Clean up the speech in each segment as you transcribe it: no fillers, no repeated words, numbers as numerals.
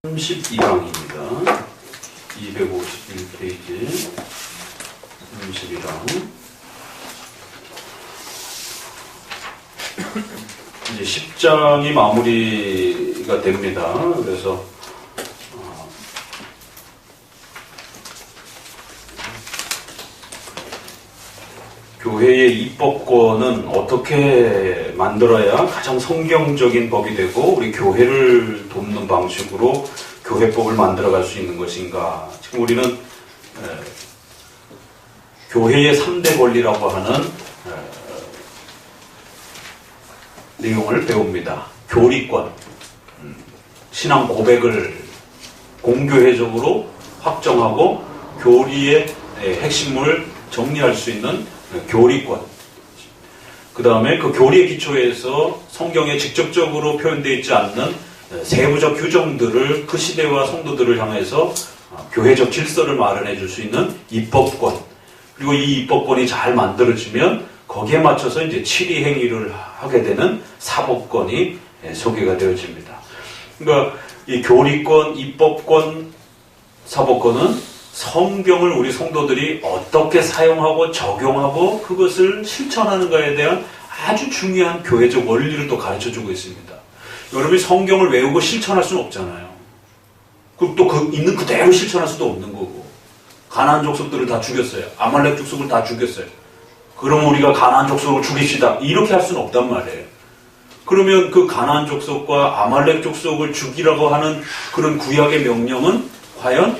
32강입니다. 251페이지 32강. 이제 10장이 마무리가 됩니다. 그래서 교회의 입법권은 어떻게 만들어야 가장 성경적인 법이 되고 우리 교회를 돕는 방식으로 교회법을 만들어갈 수 있는 것인가. 지금 우리는 교회의 3대 권리라고 하는 내용을 배웁니다. 교리권, 신앙 고백을 공교회적으로 확정하고 교리의 핵심을 정리할 수 있는 교리권. 그 다음에 그 교리의 기초에서 성경에 직접적으로 표현되어 있지 않는 세부적 규정들을 그 시대와 성도들을 향해서 교회적 질서를 마련해 줄 수 있는 입법권. 그리고 이 입법권이 잘 만들어지면 거기에 맞춰서 이제 치리 행위를 하게 되는 사법권이 소개가 되어집니다. 그러니까 이 교리권, 입법권, 사법권은 성경을 우리 성도들이 어떻게 사용하고 적용하고 그것을 실천하는가에 대한 아주 중요한 교회적 원리를 또 가르쳐주고 있습니다. 여러분이 성경을 외우고 실천할 수는 없잖아요. 그리고 또 있는 그대로 실천할 수도 없는 거고. 가나안 족속들을 다 죽였어요. 아말렉 족속을 다 죽였어요. 그럼 우리가 가나안 족속을 죽입시다. 이렇게 할 수는 없단 말이에요. 그러면 그 가나안 족속과 아말렉 족속을 죽이라고 하는 그런 구약의 명령은 과연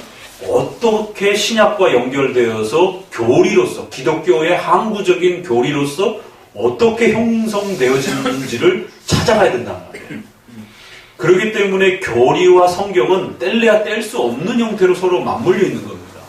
어떻게 신약과 연결되어서 교리로서 기독교의 항구적인 교리로서 어떻게 형성되어지는지를 찾아가야 된단 말이에요. 그렇기 때문에 교리와 성경은 뗄래야 뗄 수 없는 형태로 서로 맞물려 있는 겁니다.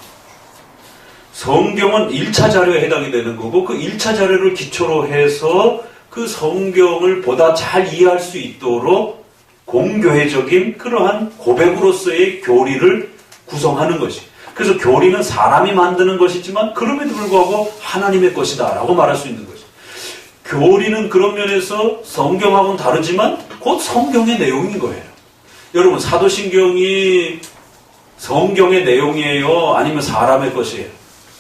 성경은 1차 자료에 해당이 되는 거고 그 1차 자료를 기초로 해서 그 성경을 보다 잘 이해할 수 있도록 공교회적인 그러한 고백으로서의 교리를 구성하는 것이. 그래서 교리는 사람이 만드는 것이지만 그럼에도 불구하고 하나님의 것이다 라고 말할 수 있는 것이. 교리는 그런 면에서 성경하고는 다르지만 곧 성경의 내용인 거예요. 여러분 사도신경이 성경의 내용이에요? 아니면 사람의 것이에요?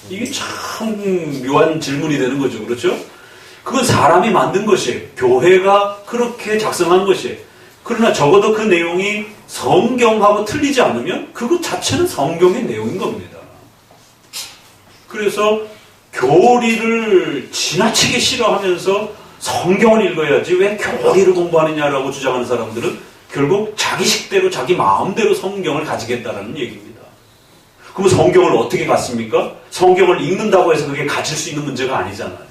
이게 참 묘한 질문이 되는 거죠. 그렇죠? 그건 사람이 만든 것이에요. 교회가 그렇게 작성한 것이에요. 그러나 적어도 그 내용이 성경하고 틀리지 않으면 그것 자체는 성경의 내용인 겁니다. 그래서 교리를 지나치게 싫어하면서 성경을 읽어야지 왜 교리를 공부하느냐라고 주장하는 사람들은 결국 자기 식대로 자기 마음대로 성경을 가지겠다라는 얘기입니다. 그럼 성경을 어떻게 갖습니까? 성경을 읽는다고 해서 그게 가질 수 있는 문제가 아니잖아요.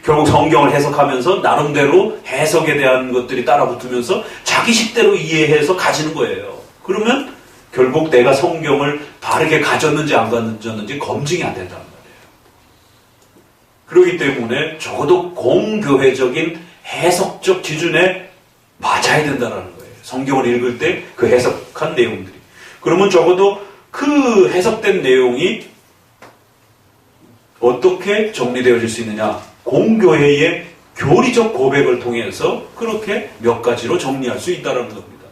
결국 성경을 해석하면서 나름대로 해석에 대한 것들이 따라붙으면서 자기 식대로 이해해서 가지는 거예요. 그러면 결국 내가 성경을 바르게 가졌는지 안 가졌는지 검증이 안 된단 말이에요. 그렇기 때문에 적어도 공교회적인 해석적 기준에 맞아야 된다는 거예요. 성경을 읽을 때 그 해석한 내용들이. 그러면 적어도 그 해석된 내용이 어떻게 정리되어질 수 있느냐. 공교회의 교리적 고백을 통해서 그렇게 몇 가지로 정리할 수 있다는 겁니다.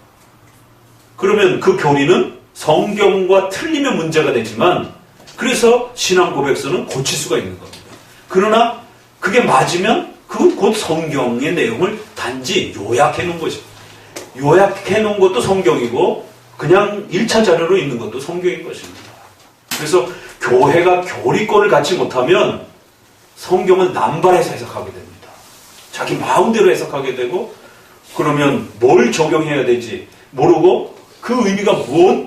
그러면 그 교리는 성경과 틀리면 문제가 되지만 그래서 신앙 고백서는 고칠 수가 있는 겁니다. 그러나 그게 맞으면 그건 곧 성경의 내용을 단지 요약해 놓은 것입니다. 요약해 놓은 것도 성경이고 그냥 1차 자료로 있는 것도 성경인 것입니다. 그래서 교회가 교리권을 갖지 못하면 성경은 남발해서 해석하게 됩니다. 자기 마음대로 해석하게 되고 그러면 뭘 적용해야 될지 모르고 그 의미가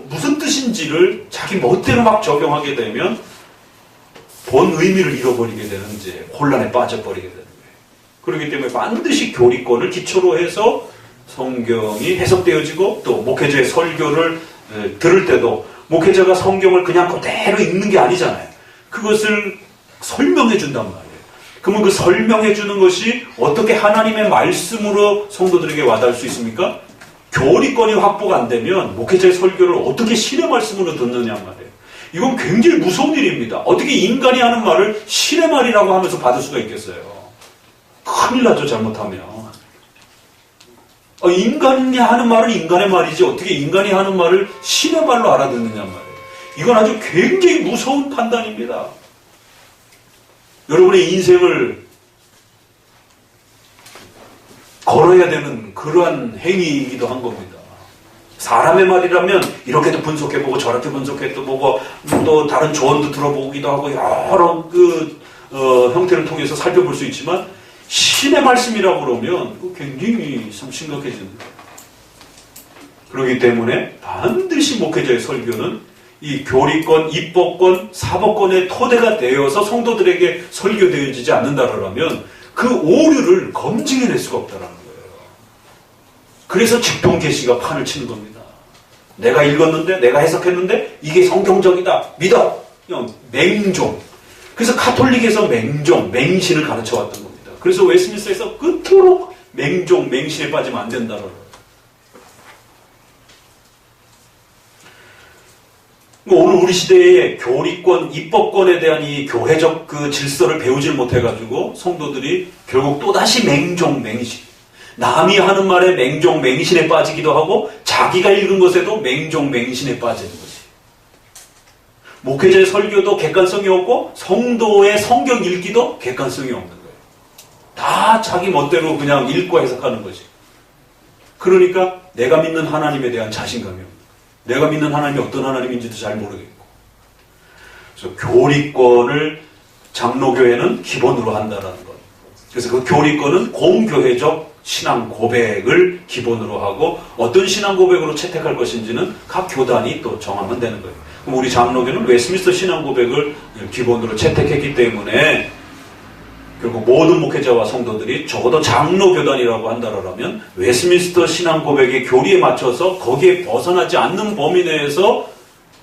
무슨 뜻인지를 자기 멋대로 막 적용하게 되면 본 의미를 잃어버리게 되는 이제 혼란에 빠져버리게 되는 거예요. 그렇기 때문에 반드시 교리권을 기초로 해서 성경이 해석되어지고 또 목회자의 설교를 들을 때도 목회자가 성경을 그냥 그대로 읽는 게 아니잖아요. 그것을 설명해 준단 말이에요. 그러면 그 설명해 주는 것이 어떻게 하나님의 말씀으로 성도들에게 와닿을 수 있습니까? 교리권이 확보가 안 되면 목회자의 설교를 어떻게 신의 말씀으로 듣느냐 말이에요. 이건 굉장히 무서운 일입니다. 어떻게 인간이 하는 말을 신의 말이라고 하면서 받을 수가 있겠어요? 큰일 나죠, 잘못하면. 인간이 하는 말은 인간의 말이지 어떻게 인간이 하는 말을 신의 말로 알아듣느냐 말이에요. 이건 아주 굉장히 무서운 판단입니다. 여러분의 인생을 걸어야 되는 그러한 행위이기도 한 겁니다. 사람의 말이라면 이렇게도 분석해보고 저렇게 분석해도 보고 또 다른 조언도 들어보기도 하고 여러 형태를 통해서 살펴볼 수 있지만 신의 말씀이라고 그러면 굉장히 참 심각해집니다. 그렇기 때문에 반드시 목회자의 설교는 이 교리권, 입법권, 사법권의 토대가 되어서 성도들에게 설교되어지지 않는다라면 그 오류를 검증해낼 수가 없다는 거예요. 그래서 직통계시가 판을 치는 겁니다. 내가 읽었는데, 내가 해석했는데 이게 성경적이다. 믿어. 그냥 맹종. 그래서 카톨릭에서 맹종, 맹신을 가르쳐왔던 겁니다. 그래서 웨스트민스터에서 끝으로 맹종, 맹신에 빠지면 안 된다는 거예요. 오늘 우리 시대의 교리권, 입법권에 대한 이 교회적 그 질서를 배우질 못해가지고 성도들이 결국 또다시 맹종, 맹신. 남이 하는 말에 맹종, 맹신에 빠지기도 하고 자기가 읽은 것에도 맹종, 맹신에 빠지는 거지. 목회자의 설교도 객관성이 없고 성도의 성경 읽기도 객관성이 없는 거예요. 다 자기 멋대로 그냥 읽고 해석하는 거지. 그러니까 내가 믿는 하나님에 대한 자신감이 없는 거예요. 내가 믿는 하나님이 어떤 하나님인지도 잘 모르겠고. 그래서 교리권을 장로교회는 기본으로 한다라는 것. 그래서 그 교리권은 공교회적 신앙 고백을 기본으로 하고 어떤 신앙 고백으로 채택할 것인지는 각 교단이 또 정하면 되는 거예요. 그럼 우리 장로교는 웨스트민스터 신앙 고백을 기본으로 채택했기 때문에 결국 모든 목회자와 성도들이 적어도 장로교단이라고 한다라면 웨스트민스터 신앙 고백의 교리에 맞춰서 거기에 벗어나지 않는 범위 내에서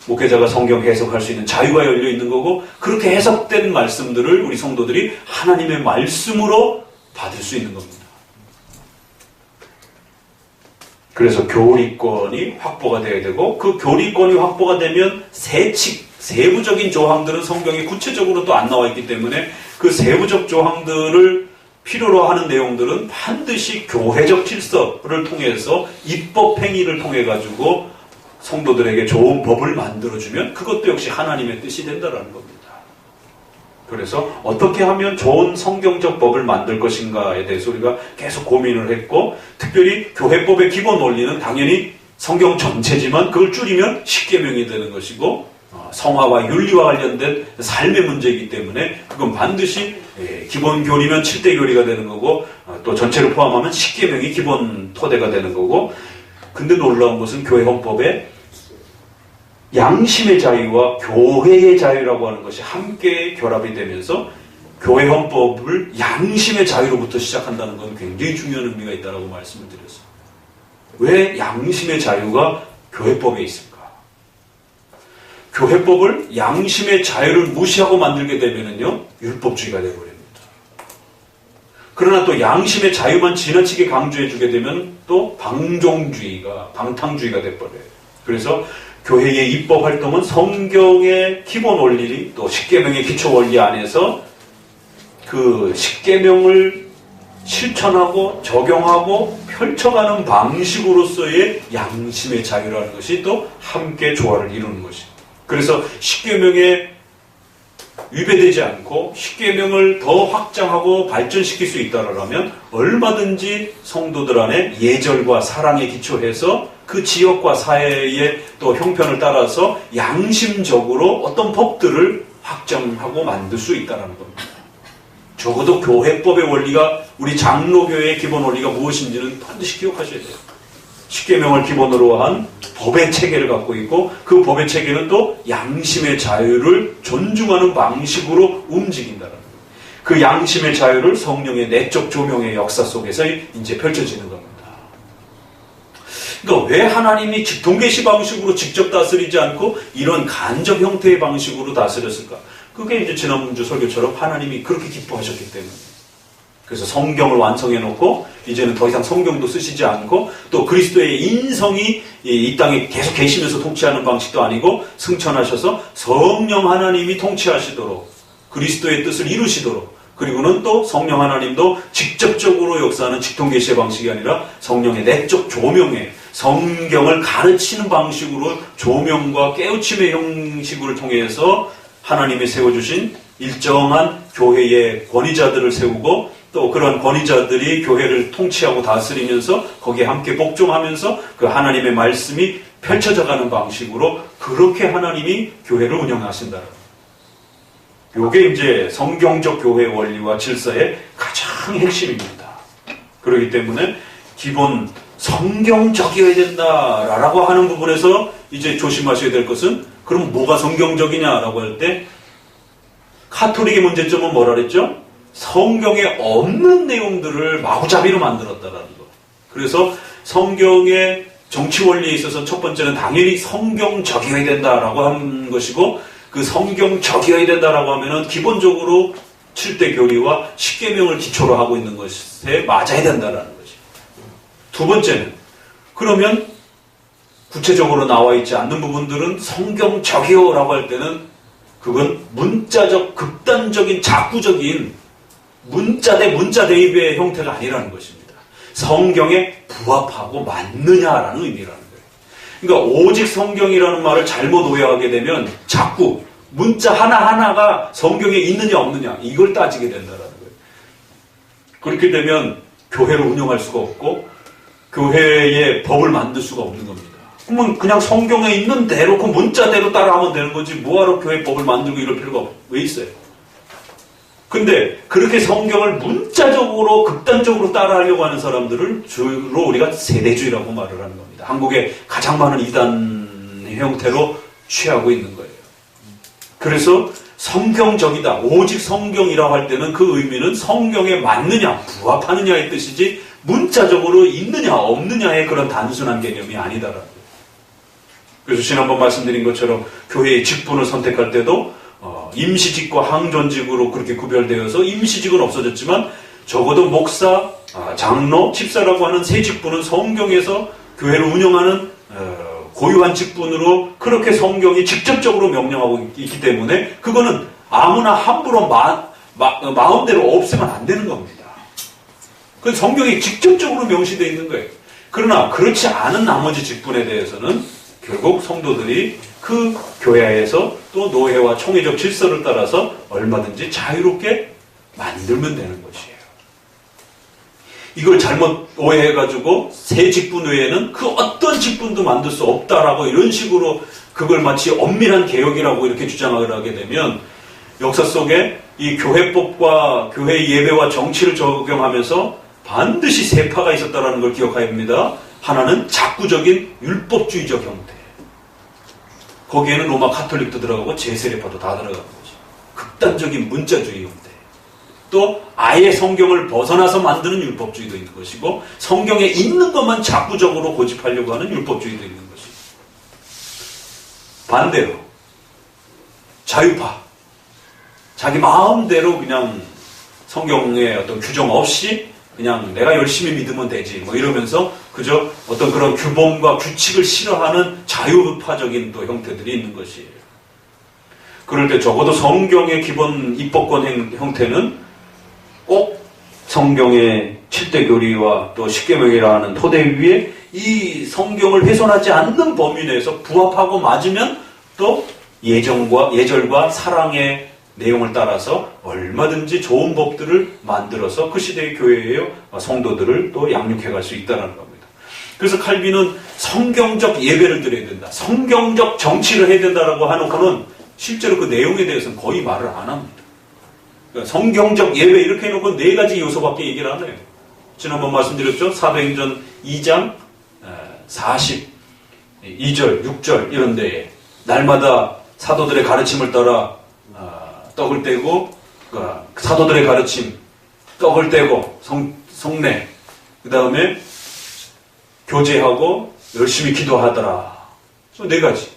목회자가 성경 해석할 수 있는 자유가 열려 있는 거고 그렇게 해석된 말씀들을 우리 성도들이 하나님의 말씀으로 받을 수 있는 겁니다. 그래서 교리권이 확보가 되어야 되고 그 교리권이 확보가 되면 세부적인 조항들은 성경에 구체적으로 또 안 나와 있기 때문에 그 세부적 조항들을 필요로 하는 내용들은 반드시 교회적 질서를 통해서 입법 행위를 통해 가지고 성도들에게 좋은 법을 만들어주면 그것도 역시 하나님의 뜻이 된다는 겁니다. 그래서 어떻게 하면 좋은 성경적 법을 만들 것인가에 대해서 우리가 계속 고민을 했고 특별히 교회법의 기본 원리는 당연히 성경 전체지만 그걸 줄이면 십계명이 되는 것이고 성화와 윤리와 관련된 삶의 문제이기 때문에 그건 반드시 기본 교리면 7대 교리가 되는 거고 또 전체를 포함하면 십계명이 기본 토대가 되는 거고 근데 놀라운 것은 교회 헌법에 양심의 자유와 교회의 자유라고 하는 것이 함께 결합이 되면서 교회 헌법을 양심의 자유로부터 시작한다는 건 굉장히 중요한 의미가 있다고 말씀을 드렸어요. 왜 양심의 자유가 교회법에 있을까? 교회법을 양심의 자유를 무시하고 만들게 되면은요, 율법주의가 되어버립니다. 그러나 또 양심의 자유만 지나치게 강조해주게 되면 또 방종주의가, 방탕주의가 되어버려요. 그래서 교회의 입법 활동은 성경의 기본 원리, 또 십계명의 기초 원리 안에서 그 십계명을 실천하고 적용하고 펼쳐가는 방식으로서의 양심의 자유라는 것이 또 함께 조화를 이루는 것입니다. 그래서 십계명에 위배되지 않고 십계명을 더 확장하고 발전시킬 수 있다라면 얼마든지 성도들 안에 예절과 사랑에 기초해서 그 지역과 사회의 또 형편을 따라서 양심적으로 어떤 법들을 확정하고 만들 수 있다는 겁니다. 적어도 교회법의 원리가 우리 장로교회의 기본 원리가 무엇인지는 반드시 기억하셔야 돼요. 십계명을 기본으로 한 법의 체계를 갖고 있고 그 법의 체계는 또 양심의 자유를 존중하는 방식으로 움직인다는 거예요. 그 양심의 자유를 성령의 내적 조명의 역사 속에서 이제 펼쳐지는 겁니다. 그러니까 왜 하나님이 직통계시 방식으로 직접 다스리지 않고 이런 간접 형태의 방식으로 다스렸을까? 그게 이제 지난주 설교처럼 하나님이 그렇게 기뻐하셨기 때문에. 그래서 성경을 완성해 놓고 이제는 더 이상 성경도 쓰시지 않고 또 그리스도의 인성이 이 땅에 계속 계시면서 통치하는 방식도 아니고 승천하셔서 성령 하나님이 통치하시도록 그리스도의 뜻을 이루시도록 그리고는 또 성령 하나님도 직접적으로 역사하는 직통계시의 방식이 아니라 성령의 내적 조명에 성경을 가르치는 방식으로 조명과 깨우침의 형식을 통해서 하나님이 세워주신 일정한 교회의 권위자들을 세우고 또 그런 권위자들이 교회를 통치하고 다스리면서 거기에 함께 복종하면서 그 하나님의 말씀이 펼쳐져가는 방식으로 그렇게 하나님이 교회를 운영하신다. 이게 이제 성경적 교회 원리와 질서의 가장 핵심입니다. 그렇기 때문에 기본 성경적이어야 된다라고 하는 부분에서 이제 조심하셔야 될 것은 그럼 뭐가 성경적이냐라고 할 때 카톨릭의 문제점은 뭐라 그랬죠? 성경에 없는 내용들을 마구잡이로 만들었다라는 거. 그래서 성경의 정치 원리에 있어서 첫 번째는 당연히 성경적이어야 된다라고 하는 것이고 그 성경적이어야 된다라고 하면은 기본적으로 7대 교리와 10계명을 기초로 하고 있는 것에 맞아야 된다라는 것이. 두 번째는 그러면 구체적으로 나와 있지 않는 부분들은 성경적이요라고 할 때는 그건 문자적 극단적인 자꾸적인 문자 대 문자 대입의 형태가 아니라는 것입니다. 성경에 부합하고 맞느냐라는 의미라는 거예요. 그러니까 오직 성경이라는 말을 잘못 오해하게 되면 자꾸 문자 하나하나가 성경에 있느냐 없느냐 이걸 따지게 된다는 거예요. 그렇게 되면 교회를 운영할 수가 없고 교회의 법을 만들 수가 없는 겁니다. 그러면 그냥 성경에 있는 대로 그 문자대로 따라하면 되는 거지 뭐하러 교회 법을 만들고 이럴 필요가 왜 있어요? 근데 그렇게 성경을 문자적으로 극단적으로 따라하려고 하는 사람들을 주로 우리가 세대주의라고 말을 하는 겁니다. 한국에 가장 많은 이단 형태로 취하고 있는 거예요. 그래서 성경적이다, 오직 성경이라고 할 때는 그 의미는 성경에 맞느냐, 부합하느냐의 뜻이지 문자적으로 있느냐, 없느냐의 그런 단순한 개념이 아니다라는 거예요. 그래서 지난번 말씀드린 것처럼 교회의 직분을 선택할 때도 임시직과 항존직으로 그렇게 구별되어서 임시직은 없어졌지만 적어도 목사, 장로, 집사라고 하는 세 직분은 성경에서 교회를 운영하는 고유한 직분으로 그렇게 성경이 직접적으로 명령하고 있기 때문에 그거는 아무나 함부로 마음대로 없애면 안 되는 겁니다. 그건 성경이 직접적으로 명시되어 있는 거예요. 그러나 그렇지 않은 나머지 직분에 대해서는 결국 성도들이 그 교회에서 또 노예와 총회적 질서를 따라서 얼마든지 자유롭게 만들면 되는 것이에요. 이걸 잘못 오해해가지고 새 직분 외에는 그 어떤 직분도 만들 수 없다라고 이런 식으로 그걸 마치 엄밀한 개혁이라고 이렇게 주장을 하게 되면 역사 속에 이 교회법과 교회 예배와 정치를 적용하면서 반드시 세 파가 있었다는 걸 기억해야 합니다. 하나는 자꾸적인 율법주의적 형태. 거기에는 로마 카톨릭도 들어가고 제세례파도 다 들어가는 거죠. 극단적인 문자주의 형태. 또 아예 성경을 벗어나서 만드는 율법주의도 있는 것이고 성경에 있는 것만 자꾸적으로 고집하려고 하는 율법주의도 있는 것이고 반대로 자유파. 자기 마음대로 그냥 성경의 어떤 규정 없이 그냥 내가 열심히 믿으면 되지 뭐 이러면서 그저 어떤 그런 규범과 규칙을 싫어하는 자유파적인 또 형태들이 있는 것이에요. 그럴 때 적어도 성경의 기본 입법권 형태는 꼭 성경의 7대 교리와 또 10계명이라 하는 토대 위에 이 성경을 훼손하지 않는 범위 내에서 부합하고 맞으면 또 예절과 사랑의 내용을 따라서 얼마든지 좋은 법들을 만들어서 그 시대의 교회의 성도들을 또 양육해갈 수 있다는 겁니다. 그래서 칼빈은 성경적 예배를 드려야 된다. 성경적 정치를 해야 된다라고 하놓고는 실제로 그 내용에 대해서는 거의 말을 안 합니다. 그러니까 성경적 예배 이렇게 해놓고 네 가지 요소밖에 얘기를 안 해요. 지난번 말씀드렸죠. 사도행전 2장 42절, 6절 이런 데에 날마다 사도들의 가르침을 따라 떡을 떼고 사도들의 가르침, 떡을 떼고 성례, 그 다음에 교제하고 열심히 기도하더라. 네 가지.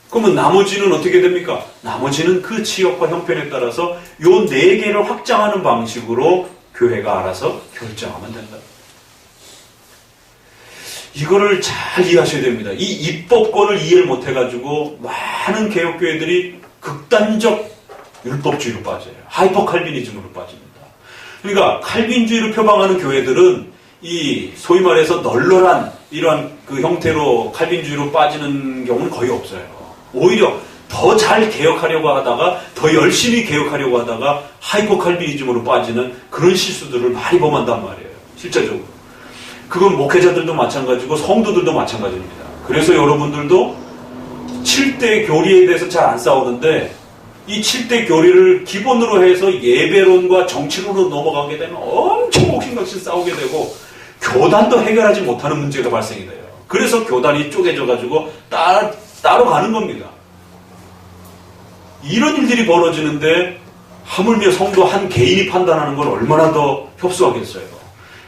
그러면 나머지는 어떻게 됩니까? 나머지는 그 지역과 형편에 따라서 요 네 개를 확장하는 방식으로 교회가 알아서 결정하면 된다. 이거를 잘 이해하셔야 됩니다. 이 입법권을 이해를 못해가지고 많은 개혁교회들이 극단적 율법주의로 빠져요. 하이퍼칼비니즘으로 빠집니다. 그러니까 칼빈주의를 표방하는 교회들은 이 소위 말해서 널널한 이러한 그 형태로 칼빈주의로 빠지는 경우는 거의 없어요. 오히려 더 잘 개혁하려고 하다가 더 열심히 개혁하려고 하다가 하이퍼 칼빈이즘으로 빠지는 그런 실수들을 많이 범한단 말이에요. 실제적으로. 그건 목회자들도 마찬가지고 성도들도 마찬가지입니다. 그래서 여러분들도 7대 교리에 대해서 잘 안 싸우는데 이 7대 교리를 기본으로 해서 예배론과 정치론으로 넘어가게 되면 엄청 옥신각신 싸우게 되고 교단도 해결하지 못하는 문제가 발생이 돼요. 그래서 교단이 쪼개져가지고 따로 가는 겁니다. 이런 일들이 벌어지는데 하물며 성도 한 개인이 판단하는 건 얼마나 더 협소하겠어요.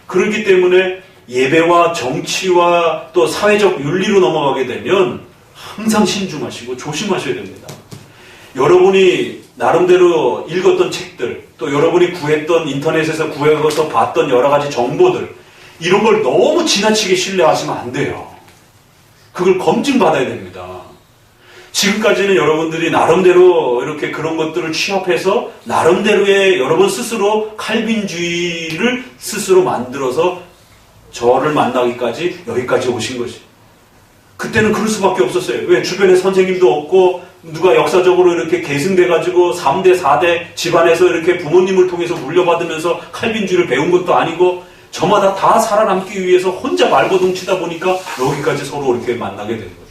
그렇기 때문에 예배와 정치와 또 사회적 윤리로 넘어가게 되면 항상 신중하시고 조심하셔야 됩니다. 여러분이 나름대로 읽었던 책들, 또 여러분이 구했던 인터넷에서 구해서 봤던 여러 가지 정보들, 이런 걸 너무 지나치게 신뢰하시면 안 돼요. 그걸 검증받아야 됩니다. 지금까지는 여러분들이 나름대로 이렇게 그런 것들을 취합해서 나름대로의 여러분 스스로 칼빈주의를 스스로 만들어서 저를 만나기까지 여기까지 오신 것이. 그때는 그럴 수밖에 없었어요. 왜? 주변에 선생님도 없고 누가 역사적으로 이렇게 계승돼가지고 3대, 4대 집안에서 이렇게 부모님을 통해서 물려받으면서 칼빈주의를 배운 것도 아니고 저마다 다 살아남기 위해서 혼자 말버둥치다 보니까 여기까지 서로 이렇게 만나게 된 거예요.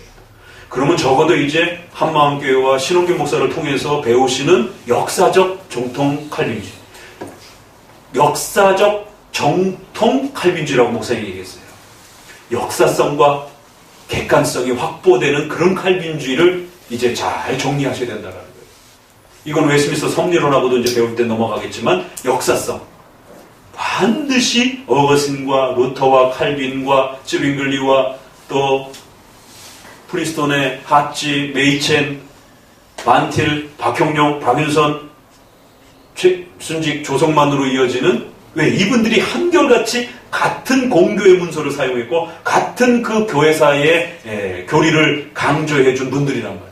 그러면 적어도 이제 한마음교회와 신원균 목사를 통해서 배우시는 역사적 정통 칼빈주의, 역사적 정통 칼빈주의라고 목사님이 얘기했어요. 역사성과 객관성이 확보되는 그런 칼빈주의를 이제 잘 정리하셔야 된다는 거예요. 이건 웨스민스터 섭리론하고도 이제 배울 때 넘어가겠지만 역사성. 반드시 어거스틴과 루터와 칼빈과 쯔빙글리와 또 프린스톤의 하치, 메이첸, 만틸, 박형룡, 박윤선, 최순직, 조성만으로 이어지는 왜 이분들이 한결같이 같은 공교의 문서를 사용했고 같은 그 교회사의 교리를 강조해 준 분들이란 말이에요.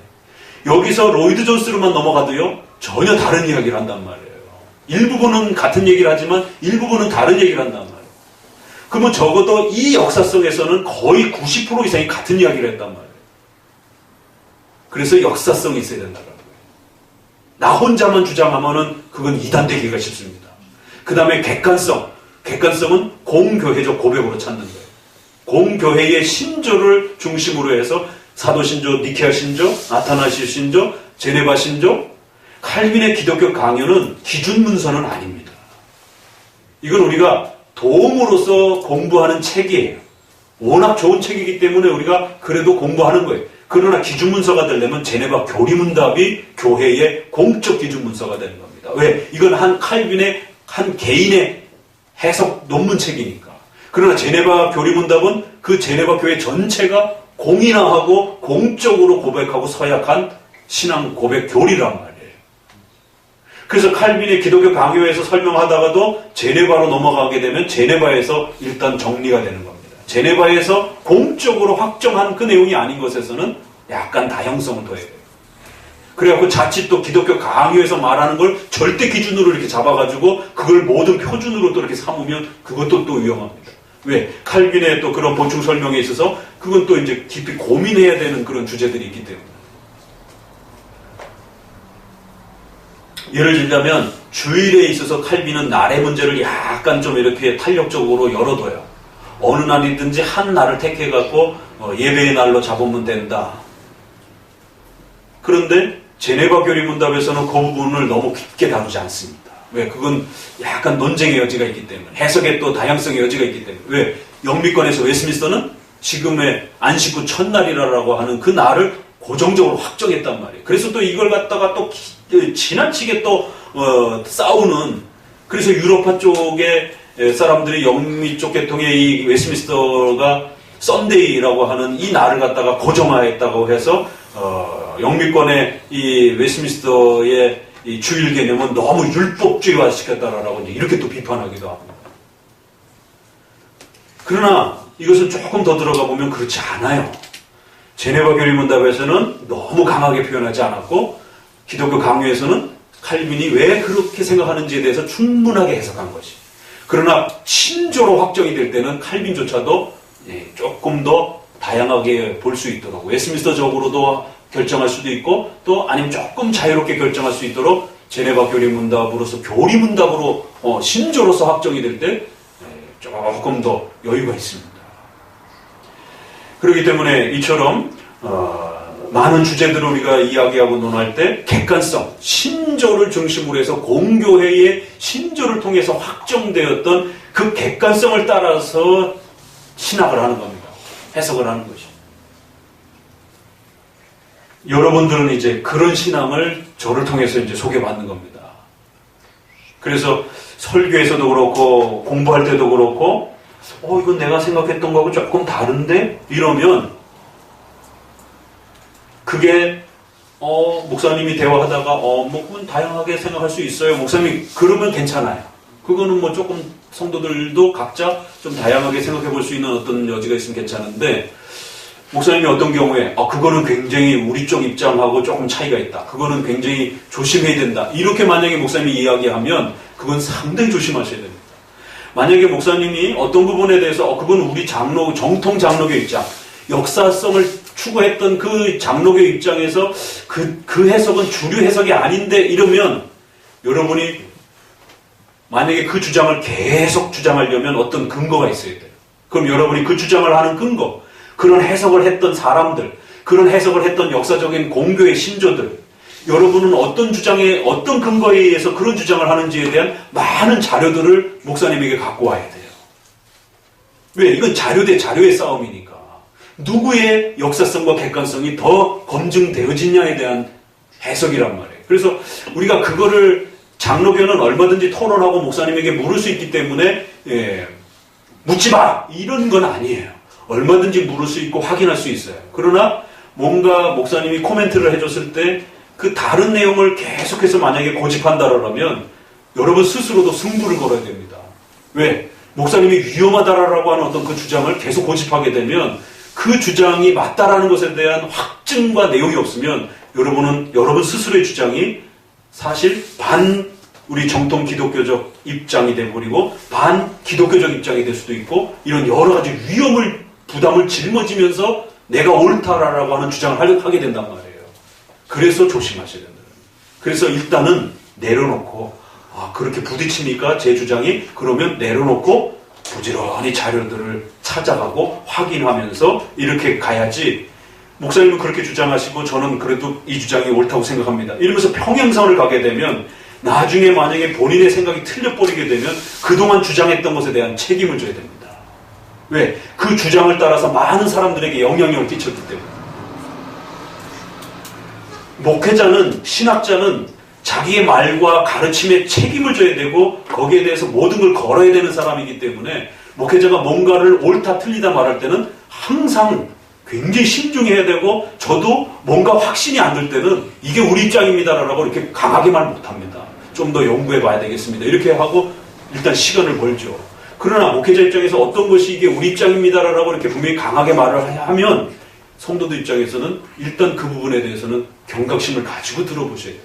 여기서 로이드 존스로만 넘어가도요 전혀 다른 이야기를 한단 말이에요. 일부분은 같은 얘기를 하지만 일부분은 다른 얘기를 한단 말이에요. 그러면 적어도 이 역사성에서는 거의 90% 이상이 같은 이야기를 했단 말이에요. 그래서 역사성이 있어야 된다는 거예요. 나 혼자만 주장하면은 그건 이단되기가 쉽습니다. 그 다음에 객관성. 객관성은 공교회적 고백으로 찾는 거예요. 공교회의 신조를 중심으로 해서 사도신조, 니케아 신조, 아타나시스 신조, 제네바 신조, 칼빈의 기독교 강요는 기준 문서는 아닙니다. 이건 우리가 도움으로써 공부하는 책이에요. 워낙 좋은 책이기 때문에 우리가 그래도 공부하는 거예요. 그러나 기준 문서가 되려면 제네바 교리문답이 교회의 공적 기준 문서가 되는 겁니다. 왜? 이건 한 칼빈의 한 개인의 해석 논문 책이니까. 그러나 제네바 교리문답은 그 제네바 교회 전체가 공인화하고 공적으로 고백하고 서약한 신앙 고백 교리란 말이에요. 그래서 칼빈의 기독교 강요에서 설명하다가도 제네바로 넘어가게 되면 제네바에서 일단 정리가 되는 겁니다. 제네바에서 공적으로 확정한 그 내용이 아닌 것에서는 약간 다형성을 더해야 돼요. 그래갖고 자칫 또 기독교 강요에서 말하는 걸 절대 기준으로 이렇게 잡아가지고 그걸 모든 표준으로 또 이렇게 삼으면 그것도 또 위험합니다. 왜? 칼빈의 또 그런 보충 설명에 있어서 그건 또 이제 깊이 고민해야 되는 그런 주제들이 있기 때문에. 예를 들자면 주일에 있어서 칼빈은 날의 문제를 약간 좀 이렇게 탄력적으로 열어둬요. 어느 날이든지 한 날을 택해갖고 예배의 날로 잡으면 된다. 그런데 제네바 교리문답에서는 그 부분을 너무 깊게 다루지 않습니다. 왜? 그건 약간 논쟁의 여지가 있기 때문에, 해석의 또 다양성의 여지가 있기 때문에. 왜? 영미권에서 웨스민스터는 지금의 안식구 첫날이라고 하는 그 날을 고정적으로 확정했단 말이에요. 그래서 또 이걸 갖다가 또 지나치게 또 싸우는, 그래서 유럽파 쪽에 사람들이 영미 쪽 계통의 이 웨스민스터가 썬데이라고 하는 이 날을 갖다가 고정화했다고 해서 영미권의 이 웨스민스터의 이 주일 개념은 너무 율법주의화 시켰다라고 이렇게 또 비판하기도 합니다. 그러나 이것은 조금 더 들어가 보면 그렇지 않아요. 제네바 교리문답에서는 너무 강하게 표현하지 않았고 기독교 강요에서는 칼빈이 왜 그렇게 생각하는지에 대해서 충분하게 해석한 것이. 그러나 신조로 확정이 될 때는 칼빈조차도 조금 더 다양하게 볼 수 있도록 웨스민스터적으로도 결정할 수도 있고 또 아니면 조금 자유롭게 결정할 수 있도록 제네바 교리문답으로서 교리문답으로 신조로서 확정이 될 때 조금 더 여유가 있습니다. 그렇기 때문에 이처럼 많은 주제들을 우리가 이야기하고 논할 때 객관성, 신조를 중심으로 해서 공교회의 신조를 통해서 확정되었던 그 객관성을 따라서 신학을 하는 겁니다. 해석을 하는 것이. 여러분들은 이제 그런 신앙을 저를 통해서 이제 소개받는 겁니다. 그래서 설교에서도 그렇고 공부할 때도 그렇고 이건 내가 생각했던 거하고 조금 다른데? 이러면 그게 목사님이 대화하다가 뭐 다양하게 생각할 수 있어요. 목사님이 그러면 괜찮아요. 그거는 뭐 조금 성도들도 각자 좀 다양하게 생각해 볼 수 있는 어떤 여지가 있으면 괜찮은데 목사님이 어떤 경우에 그거는 굉장히 우리 쪽 입장하고 조금 차이가 있다. 그거는 굉장히 조심해야 된다. 이렇게 만약에 목사님이 이야기하면 그건 상당히 조심하셔야 됩니다. 만약에 목사님이 어떤 부분에 대해서 그건 우리 정통 장로교 입장, 역사성을 추구했던 그 장로교 입장에서 그 해석은 주류 해석이 아닌데 이러면 여러분이 만약에 그 주장을 계속 주장하려면 어떤 근거가 있어야 돼요. 그럼 여러분이 그 주장을 하는 근거, 그런 해석을 했던 사람들, 그런 해석을 했던 역사적인 공교의 신조들, 여러분은 어떤 주장에, 어떤 근거에 의해서 그런 주장을 하는지에 대한 많은 자료들을 목사님에게 갖고 와야 돼요. 왜? 이건 자료 대 자료의 싸움이니까. 누구의 역사성과 객관성이 더 검증되어지냐에 대한 해석이란 말이에요. 그래서 우리가 그거를 장로교는 얼마든지 토론하고 목사님에게 물을 수 있기 때문에 묻지 마! 이런 건 아니에요. 얼마든지 물을 수 있고 확인할 수 있어요. 그러나 뭔가 목사님이 코멘트를 해줬을 때 그 다른 내용을 계속해서 만약에 고집한다라면 여러분 스스로도 승부를 걸어야 됩니다. 왜? 목사님이 위험하다라고 하는 어떤 그 주장을 계속 고집하게 되면 그 주장이 맞다라는 것에 대한 확증과 내용이 없으면 여러분 스스로의 주장이 사실 우리 정통 기독교적 입장이 되어버리고 기독교적 입장이 될 수도 있고 이런 여러 가지 부담을 짊어지면서 내가 옳다라고 하는 주장을 하게 된단 말이에요. 그래서 조심하셔야 된다. 그래서 일단은 내려놓고 그렇게 부딪히니까 제 주장이 그러면 내려놓고 부지런히 자료들을 찾아가고 확인하면서 이렇게 가야지 목사님은 그렇게 주장하시고 저는 그래도 이 주장이 옳다고 생각합니다. 이러면서 평행선을 가게 되면 나중에 만약에 본인의 생각이 틀려버리게 되면 그동안 주장했던 것에 대한 책임을 져야 됩니다. 왜? 그 주장을 따라서 많은 사람들에게 영향력을 끼쳤기 때문에. 목회자는, 신학자는 자기의 말과 가르침에 책임을 져야 되고 거기에 대해서 모든 걸 걸어야 되는 사람이기 때문에 목회자가 뭔가를 옳다 틀리다 말할 때는 항상 굉장히 신중해야 되고 저도 뭔가 확신이 안 들 때는 이게 우리 입장입니다라고 이렇게 강하게 말 못합니다. 좀 더 연구해 봐야 되겠습니다. 이렇게 하고 일단 시간을 벌죠. 그러나 목회자 입장에서 어떤 것이 이게 우리 입장입니다라고 이렇게 분명히 강하게 말을 하면 성도들 입장에서는 일단 그 부분에 대해서는 경각심을 가지고 들어보셔야 돼요.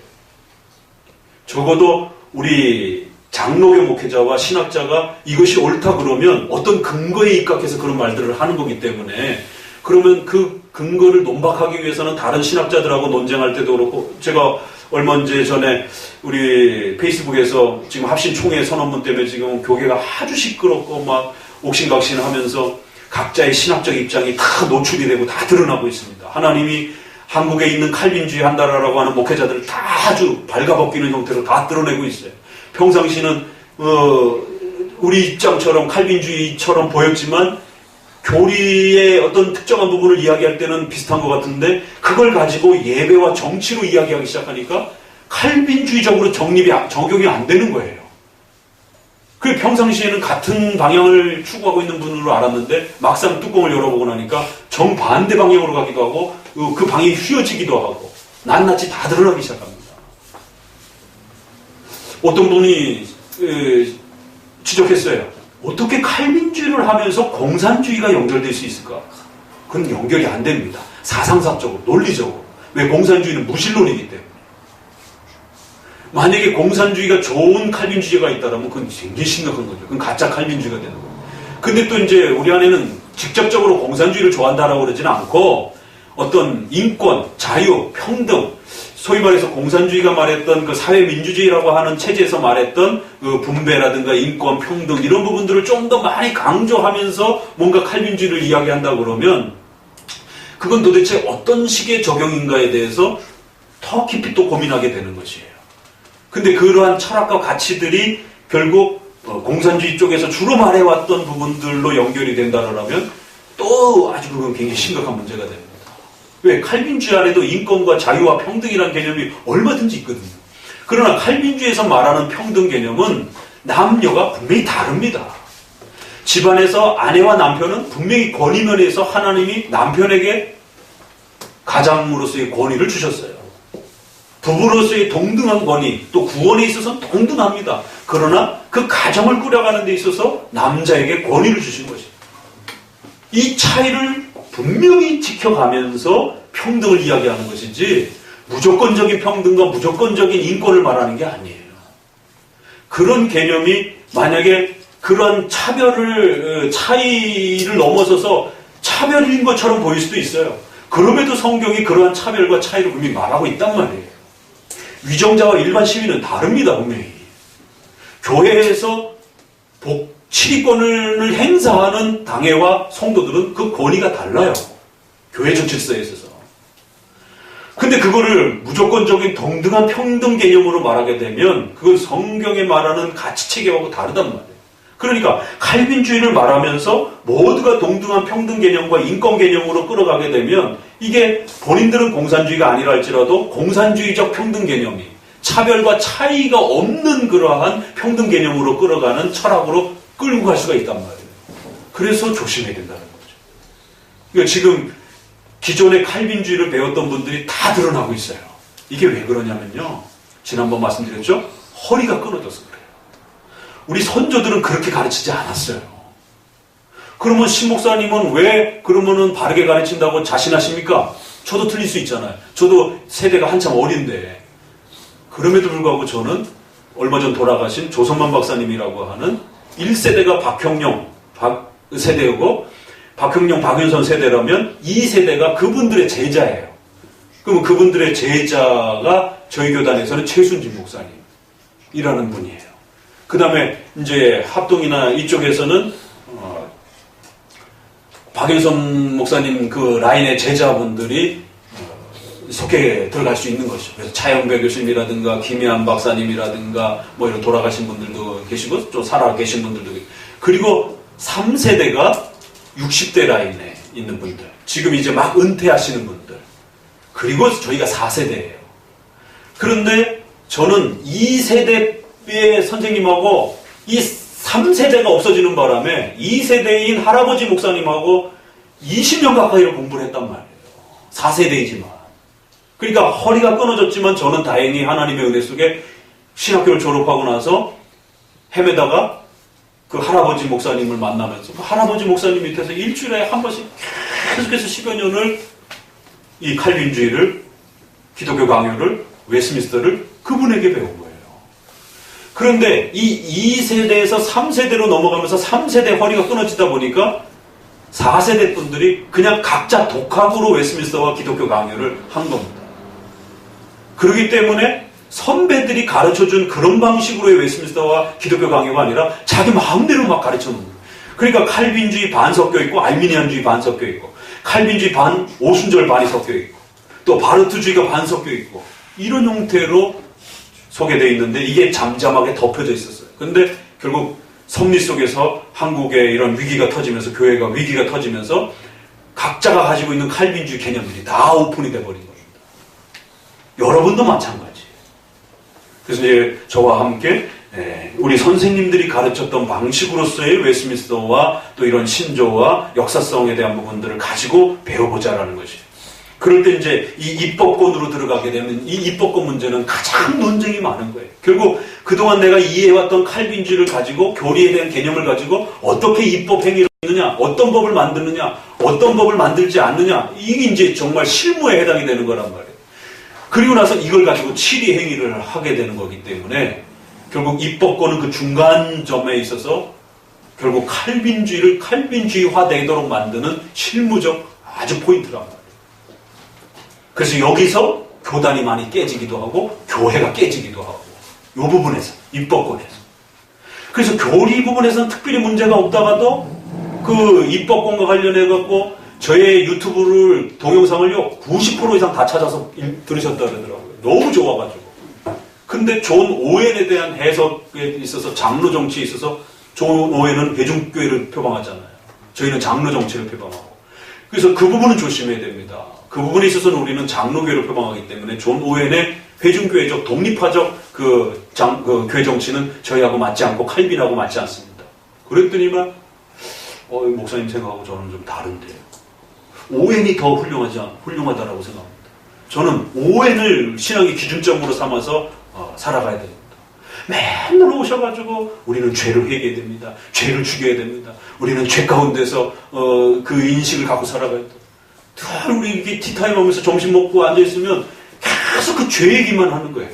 적어도 우리 장로교 목회자와 신학자가 이것이 옳다 그러면 어떤 근거에 입각해서 그런 말들을 하는 거기 때문에 그러면 그 근거를 논박하기 위해서는 다른 신학자들하고 논쟁할 때도 그렇고 제가 얼마 전에 우리 페이스북에서 지금 합신총회 선언문 때문에 지금 교계가 아주 시끄럽고 막 옥신각신하면서 각자의 신학적 입장이 다 노출이 되고 다 드러나고 있습니다. 하나님이 한국에 있는 칼빈주의 한다라고 하는 목회자들을 다 아주 발가벗기는 형태로 다 드러내고 있어요. 평상시는 우리 입장처럼 칼빈주의처럼 보였지만 교리의 어떤 특정한 부분을 이야기할 때는 비슷한 것 같은데 그걸 가지고 예배와 정치로 이야기하기 시작하니까 칼빈주의적으로 적용이 안 되는 거예요. 그 평상시에는 같은 방향을 추구하고 있는 분으로 알았는데 막상 뚜껑을 열어보고 나니까 정반대 방향으로 가기도 하고 그 방이 휘어지기도 하고 낱낱이 다 드러나기 시작합니다. 어떤 분이 지적했어요. 어떻게 칼빈주의를 하면서 공산주의가 연결될 수 있을까? 그건 연결이 안 됩니다. 사상사적으로, 논리적으로. 왜? 공산주의는 무신론이기 때문에. 만약에 공산주의가 좋은 칼빈주의가 있다면 그건 굉장히 심각한 거죠. 그건 가짜 칼빈주의가 되는 거예요. 근데 또 이제 우리 안에는 직접적으로 공산주의를 좋아한다라고 그러지는 않고 어떤 인권, 자유, 평등, 소위 말해서 공산주의가 말했던 그 사회민주주의라고 하는 체제에서 말했던 그 분배라든가 인권, 평등 이런 부분들을 좀 더 많이 강조하면서 뭔가 칼빈주의를 이야기한다 그러면 그건 도대체 어떤 식의 적용인가에 대해서 더 깊이 또 고민하게 되는 것이에요. 근데 그러한 철학과 가치들이 결국 공산주의 쪽에서 주로 말해왔던 부분들로 연결이 된다면 또 아주 그건 굉장히 심각한 문제가 됩니다. 왜? 칼빈주의 안에도 인권과 자유와 평등이라는 개념이 얼마든지 있거든요. 그러나 칼빈주의에서 말하는 평등 개념은 남녀가 분명히 다릅니다. 집안에서 아내와 남편은 분명히 권위면에서 하나님이 남편에게 가장으로서의 권위를 주셨어요. 부부로서의 동등한 권위, 또 구원에 있어서는 동등합니다. 그러나 그 가정을 꾸려가는 데 있어서 남자에게 권위를 주신 것입니다. 이 차이를 분명히 지켜가면서 평등을 이야기하는 것이지 무조건적인 평등과 무조건적인 인권을 말하는 게 아니에요. 그런 개념이 만약에 그런 차이를 넘어서서 차별인 것처럼 보일 수도 있어요. 그럼에도 성경이 그러한 차별과 차이를 분명히 말하고 있단 말이에요. 위정자와 일반 시민은 다릅니다, 분명히. 교회에서 치리권을 행사하는 당회와 성도들은 그 권위가 달라요. 교회적 질서에 있어서. 근데 그거를 무조건적인 동등한 평등 개념으로 말하게 되면 그건 성경에 말하는 가치 체계하고 다르단 말이에요. 그러니까 칼빈주의를 말하면서 모두가 동등한 평등 개념과 인권 개념으로 끌어가게 되면 이게 본인들은 공산주의가 아니라 할지라도 공산주의적 평등 개념이 차별과 차이가 없는 그러한 평등 개념으로 끌어가는 철학으로 끌고 갈 수가 있단 말이에요. 그래서 조심해야 된다는 거죠. 그러니까 지금 기존의 칼빈주의를 배웠던 분들이 다 드러나고 있어요. 이게 왜 그러냐면요. 지난번 말씀드렸죠? 허리가 끊어져서 그래요. 우리 선조들은 그렇게 가르치지 않았어요. 그러면 신 목사님은 왜 그러면은 바르게 가르친다고 자신하십니까? 저도 틀릴 수 있잖아요. 저도 세대가 한참 어린데. 그럼에도 불구하고 저는 얼마 전 돌아가신 조선만 박사님이라고 하는 1세대가 박형룡 세대고 박형룡, 박윤선 세대라면 2세대가 그분들의 제자예요. 그러면 그분들의 제자가 저희 교단에서는 최순진 목사님이라는 분이에요. 그 다음에 이제 합동이나 이쪽에서는 박윤선 목사님 그 라인의 제자분들이 속해 들어갈 수 있는 것이죠. 그래서 차영배 교수님이라든가 김희한 박사님이라든가 뭐 이런 돌아가신 분들도 계시고 좀 살아 계신 분들도 계시고 그리고 3세대가 60대 라인에 있는 분들 지금 이제 막 은퇴하시는 분들 그리고 저희가 4세대예요. 그런데 저는 2세대의 선생님하고 이 3세대가 없어지는 바람에 2세대인 할아버지 목사님하고 20년 가까이를 공부를 했단 말이에요. 4세대이지만. 그러니까 허리가 끊어졌지만 저는 다행히 하나님의 은혜 속에 신학교를 졸업하고 나서 헤매다가 그 할아버지 목사님을 만나면서 그 할아버지 목사님 밑에서 일주일에 한 번씩 계속해서 10여 년을 이 칼빈주의를 기독교 강요를 웨스민스터를 그분에게 배운 거예요. 그런데 이 2세대에서 3세대로 넘어가면서 3세대 허리가 끊어지다 보니까 4세대 분들이 그냥 각자 독학으로 웨스민스터와 기독교 강요를 한 겁니다. 그렇기 때문에 선배들이 가르쳐준 그런 방식으로의 웨스민스터와 기독교 강요가 아니라 자기 마음대로 막 가르쳐놓는 거예요. 그러니까 칼빈주의 반 섞여 있고 알미니안주의 반 섞여 있고 칼빈주의 반 오순절 반이 섞여 있고 또 바르트주의가 반 섞여 있고 이런 형태로 소개되어 있는데 이게 잠잠하게 덮여져 있었어요. 근데 결국 섭리 속에서 한국에 이런 위기가 터지면서 교회가 위기가 터지면서 각자가 가지고 있는 칼빈주의 개념들이 다 오픈이 돼버린 겁니다. 여러분도 마찬가지예요. 그래서 이제 저와 함께 우리 선생님들이 가르쳤던 방식으로서의 웨스민스터와 또 이런 신조와 역사성에 대한 부분들을 가지고 배워보자라는 것이에요. 그럴 때 이제 이 입법권으로 들어가게 되면 이 입법권 문제는 가장 논쟁이 많은 거예요. 결국 그동안 내가 이해해왔던 칼빈주의를 가지고 교리에 대한 개념을 가지고 어떻게 입법 행위를 하느냐, 어떤 법을 만드느냐, 어떤 법을 만들지 않느냐 이게 이제 정말 실무에 해당이 되는 거란 말이에요. 그리고 나서 이걸 가지고 치리 행위를 하게 되는 거기 때문에 결국 입법권은 그 중간점에 있어서 결국 칼빈주의를 칼빈주의화 되도록 만드는 실무적 아주 포인트란 말이에요. 그래서 여기서 교단이 많이 깨지기도 하고 교회가 깨지기도 하고 이 부분에서 입법권에서 그래서 교리 부분에서는 특별히 문제가 없다가도 그 입법권과 관련해 갖고 저의 유튜브를 동영상을요 90% 이상 다 찾아서 들으셨다 그러더라고요. 너무 좋아가지고. 근데 존 오웬에 대한 해석에 있어서 장로 정치에 있어서 존 오웬은 대중교회를 표방하잖아요. 저희는 장로 정치를 표방하고. 그래서 그 부분은 조심해야 됩니다. 그 부분에 있어서는 우리는 장로교회를 표방하기 때문에 존 오웬의 회중교회적 독립화적 그 교회 정치는 저희하고 맞지 않고 칼빈하고 맞지 않습니다. 그랬더니만 목사님 생각하고 저는 좀 다른데요. 오웬이 더 훌륭하다라고 생각합니다. 저는 오웬을 신앙의 기준점으로 삼아서 살아가야 됩니다. 맨날 오셔가지고 우리는 죄를 회개해야 됩니다. 죄를 죽여야 됩니다. 우리는 죄 가운데서 그 인식을 갖고 살아가야 됩니다. 늘 우리 이렇게 티타임 하면서 점심 먹고 앉아있으면 계속 그 죄 얘기만 하는 거예요.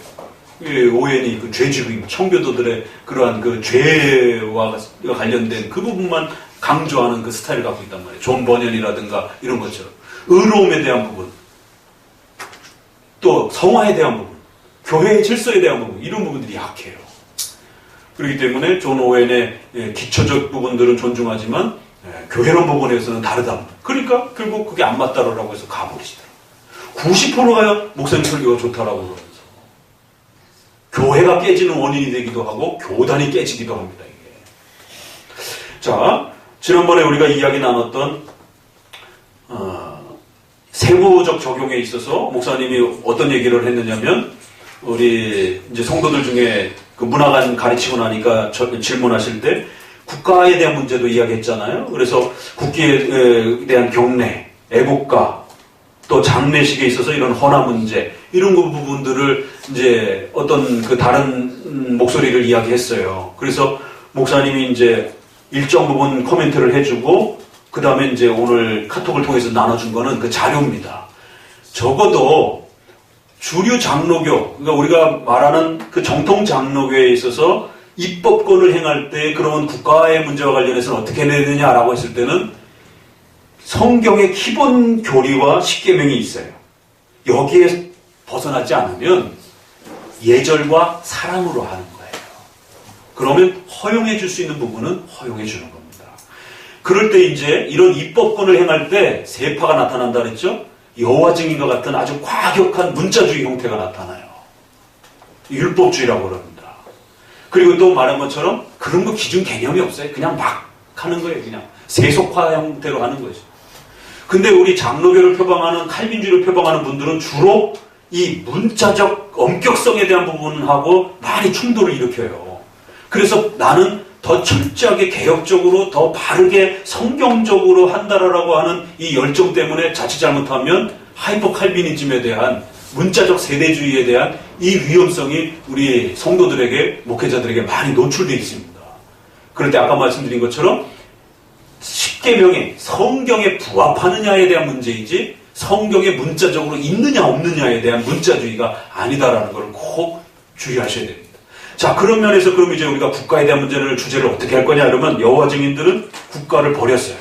오웬이 그 죄지금, 청교도들의 그러한 그 죄와 관련된 그 부분만 강조하는 그 스타일을 갖고 있단 말이에요. 존 버년이라든가 이런 것처럼. 의로움에 대한 부분, 또 성화에 대한 부분, 교회의 질서에 대한 부분, 이런 부분들이 약해요. 그렇기 때문에 존 오웬의 기초적 부분들은 존중하지만 교회론 부분에서는 다르다. 그러니까 결국 그게 안 맞다라고 해서 가버리시더라고요. 90%가 목사님 설교가 좋다라고 그러면서 교회가 깨지는 원인이 되기도 하고 교단이 깨지기도 합니다. 이게. 자, 지난번에 우리가 이야기 나눴던 세부적 적용에 있어서 목사님이 어떤 얘기를 했느냐면 우리 이제 성도들 중에 그 문화관 가르치고 나니까 질문하실 때 국가에 대한 문제도 이야기했잖아요. 그래서 국기에 대한 경례, 애국가, 또 장례식에 있어서 이런 헌화 문제, 이런 부분들을 이제 어떤 그 다른 목소리를 이야기했어요. 그래서 목사님이 이제 일정 부분 코멘트를 해주고, 그 다음에 이제 오늘 카톡을 통해서 나눠준 거는 그 자료입니다. 적어도 주류 장로교, 그러니까 우리가 말하는 그 정통 장로교에 있어서 입법권을 행할 때 그러면 국가의 문제와 관련해서는 어떻게 해야 되느냐라고 했을 때는 성경의 기본 교리와 십계명이 있어요. 여기에 벗어나지 않으면 예절과 사랑으로 하는 거예요. 그러면 허용해 줄 수 있는 부분은 허용해 주는 겁니다. 그럴 때 이제 이런 입법권을 행할 때 세 파가 나타난다 그랬죠? 여호와 증인과 같은 아주 과격한 문자주의 형태가 나타나요. 율법주의라고 그럽니다. 그리고 또 말한 것처럼 그런 거 기준 개념이 없어요. 그냥 막 하는 거예요. 그냥 세속화 형태로 하는 거죠. 근데 우리 장로교를 표방하는 칼빈주의를 표방하는 분들은 주로 이 문자적 엄격성에 대한 부분하고 많이 충돌을 일으켜요. 그래서 나는 더 철저하게 개혁적으로 더 바르게 성경적으로 한다라고 하는 이 열정 때문에 자칫 잘못하면 하이퍼 칼비니즘에 대한 문자적 세대주의에 대한 이 위험성이 우리 성도들에게, 목회자들에게 많이 노출되어 있습니다. 그럴 때 아까 말씀드린 것처럼 십계명이 성경에 부합하느냐에 대한 문제이지 성경에 문자적으로 있느냐 없느냐에 대한 문자주의가 아니다라는 걸 꼭 주의하셔야 됩니다. 자, 그런 면에서 그럼 이제 우리가 국가에 대한 문제를 주제를 어떻게 할 거냐 그러면 여호와 증인들은 국가를 버렸어요.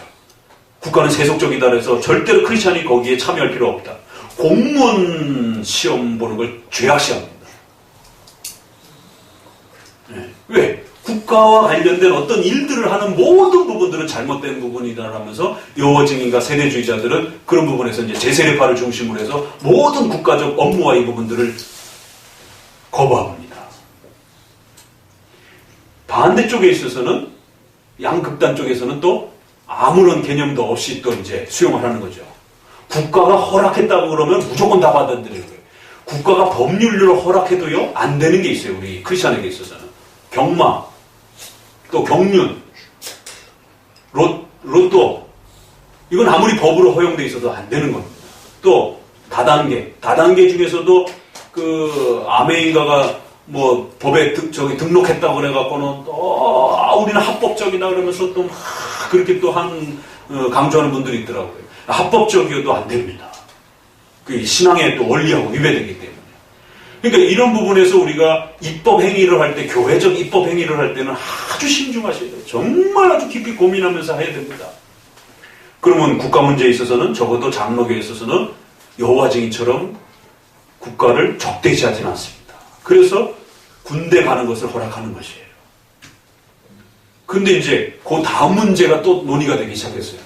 국가는 세속적이다 그래서 절대로 크리스찬이 거기에 참여할 필요 없다. 공무원 시험 보는 걸 죄악시합니다. 네. 왜? 국가와 관련된 어떤 일들을 하는 모든 부분들은 잘못된 부분이다라면서 여호와 증인과 세대주의자들은 그런 부분에서 이제 제세례파를 중심으로 해서 모든 국가적 업무와 이 부분들을 거부합니다. 반대쪽에 있어서는 양극단 쪽에서는 또 아무런 개념도 없이 또 이제 수용을 하는 거죠. 국가가 허락했다고 그러면 무조건 다 받아들이는 거예요. 국가가 법률로 허락해도요 안 되는 게 있어요. 우리 크리스찬에게 있어서는 경마, 또 경륜, 로또, 이건 아무리 법으로 허용돼 있어도 안 되는 겁니다. 또 다단계 중에서도 그 아메인가가 뭐 법에 등록했다고 그래갖고는 또 우리는 합법적이다 그러면서 또 그렇게 또 강조하는 분들이 있더라고요. 합법적이어도 안 됩니다. 그 신앙의 또 원리하고 위배되기 때문에. 그러니까 이런 부분에서 우리가 입법 행위를 할 때, 교회적 입법 행위를 할 때는 아주 신중하셔야 돼요. 정말 아주 깊이 고민하면서 해야 됩니다. 그러면 국가 문제에 있어서는 적어도 장로교에 있어서는 여호와 증인처럼 국가를 적대시하지는 않습니다. 그래서 군대 가는 것을 허락하는 것이에요. 근데 이제 그 다음 문제가 또 논의가 되기 시작했어요.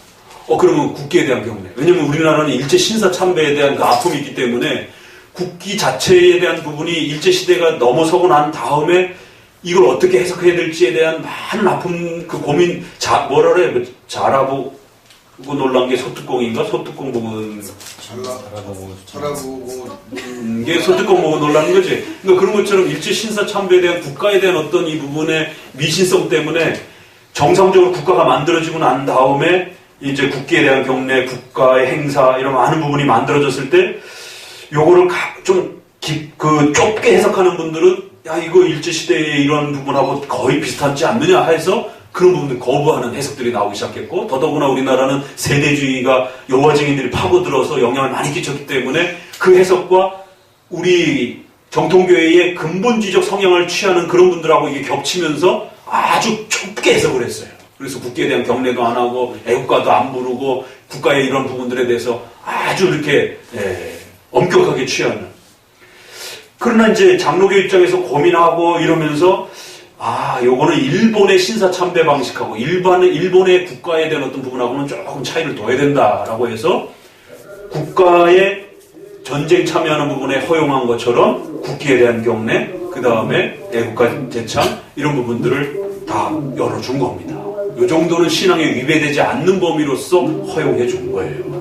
그러면 국기에 대한 경례. 왜냐면 우리나라는 일제 신사 참배에 대한 그 아픔이 있기 때문에 국기 자체에 대한 부분이 일제시대가 넘어서고 난 다음에 이걸 어떻게 해석해야 될지에 대한 많은 아픔, 그 고민, 뭐라 그래? 자라보고 놀란 게 소뚜껑인가? 소뚜껑 부분. 이게 소뚜껑 보고 놀라는 거지. 그러니까 그런 것처럼 일제 신사 참배에 대한 국가에 대한 어떤 이 부분의 미신성 때문에 정상적으로 국가가 만들어지고 난 다음에 이제 국기에 대한 경례, 국가의 행사, 이런 많은 부분이 만들어졌을 때 요거를 좀 좁게 해석하는 분들은 야, 이거 일제시대의 이런 부분하고 거의 비슷하지 않느냐 해서 그런 부분들 거부하는 해석들이 나오기 시작했고, 더더구나 우리나라는 세대주의가 여호와 증인들이 파고들어서 영향을 많이 끼쳤기 때문에 그 해석과 우리 정통교회의 근본주의적 성향을 취하는 그런 분들하고 이게 겹치면서 아주 좁게 해석을 했어요. 그래서 국기에 대한 경례도 안 하고 애국가도 안 부르고 국가의 이런 부분들에 대해서 아주 이렇게 엄격하게 취하는. 그러나 이제 장로교 입장에서 고민하고 이러면서 요거는 일본의 신사참배 방식하고 일본의 국가에 대한 어떤 부분하고는 조금 차이를 둬야 된다라고 해서 국가의 전쟁 참여하는 부분에 허용한 것처럼 국기에 대한 경례, 그 다음에 애국가 제창 이런 부분들을 다 열어준 겁니다. 이 정도는 신앙에 위배되지 않는 범위로서 허용해 준 거예요.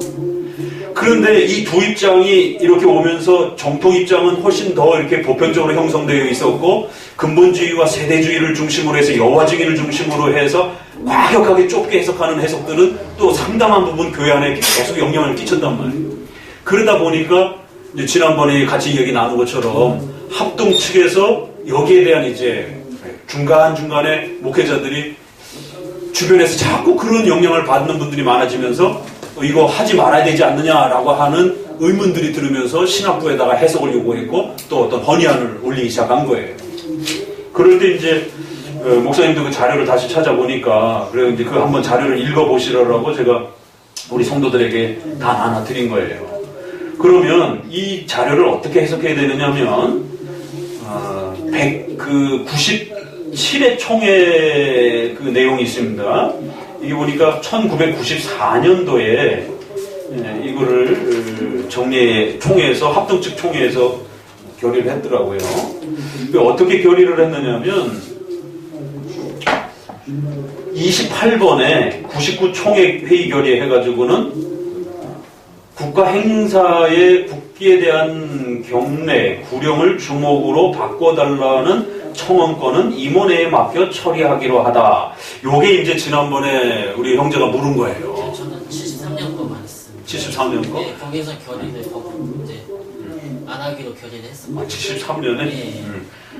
그런데 이 두 입장이 이렇게 오면서 정통 입장은 훨씬 더 이렇게 보편적으로 형성되어 있었고, 근본주의와 세대주의를 중심으로 해서 여호와 증인을 중심으로 해서 과격하게 좁게 해석하는 해석들은 또 상당한 부분 교회 안에 계속 영향을 끼쳤단 말이에요. 그러다 보니까 이제 지난번에 같이 얘기 나눈 것처럼 합동 측에서 여기에 대한 이제 중간중간에 목회자들이 주변에서 자꾸 그런 영향을 받는 분들이 많아지면서 이거 하지 말아야 되지 않느냐라고 하는 의문들이 들으면서 신학부에다가 해석을 요구했고 또 어떤 헌의안을 올리기 시작한 거예요. 그럴 때 이제 목사님도 그 자료를 다시 찾아보니까 그래 이제 그 한번 자료를 읽어보시라고 제가 우리 성도들에게 다 나눠드린 거예요. 그러면 이 자료를 어떻게 해석해야 되느냐면 97회 총회 그 내용이 있습니다. 이게 보니까 1994년도에 이거를 총회에서 합동측 총회에서 결의를 했더라고요. 어떻게 결의를 했느냐면 28번에 99 총회 회의 결의 해가지고는 국가 행사의 국기에 대한 경례, 구령을 주목으로 바꿔달라는 청원권은 임원회에 맡겨 처리하기로 하다. 요게 이제 지난번에 우리 형제가 물은 거예요. 저는 73년 거만 했습니다. 73년 거? 네, 거기서 결의를 이제 안 하기로 결의를 했습니다. 73년에? 네.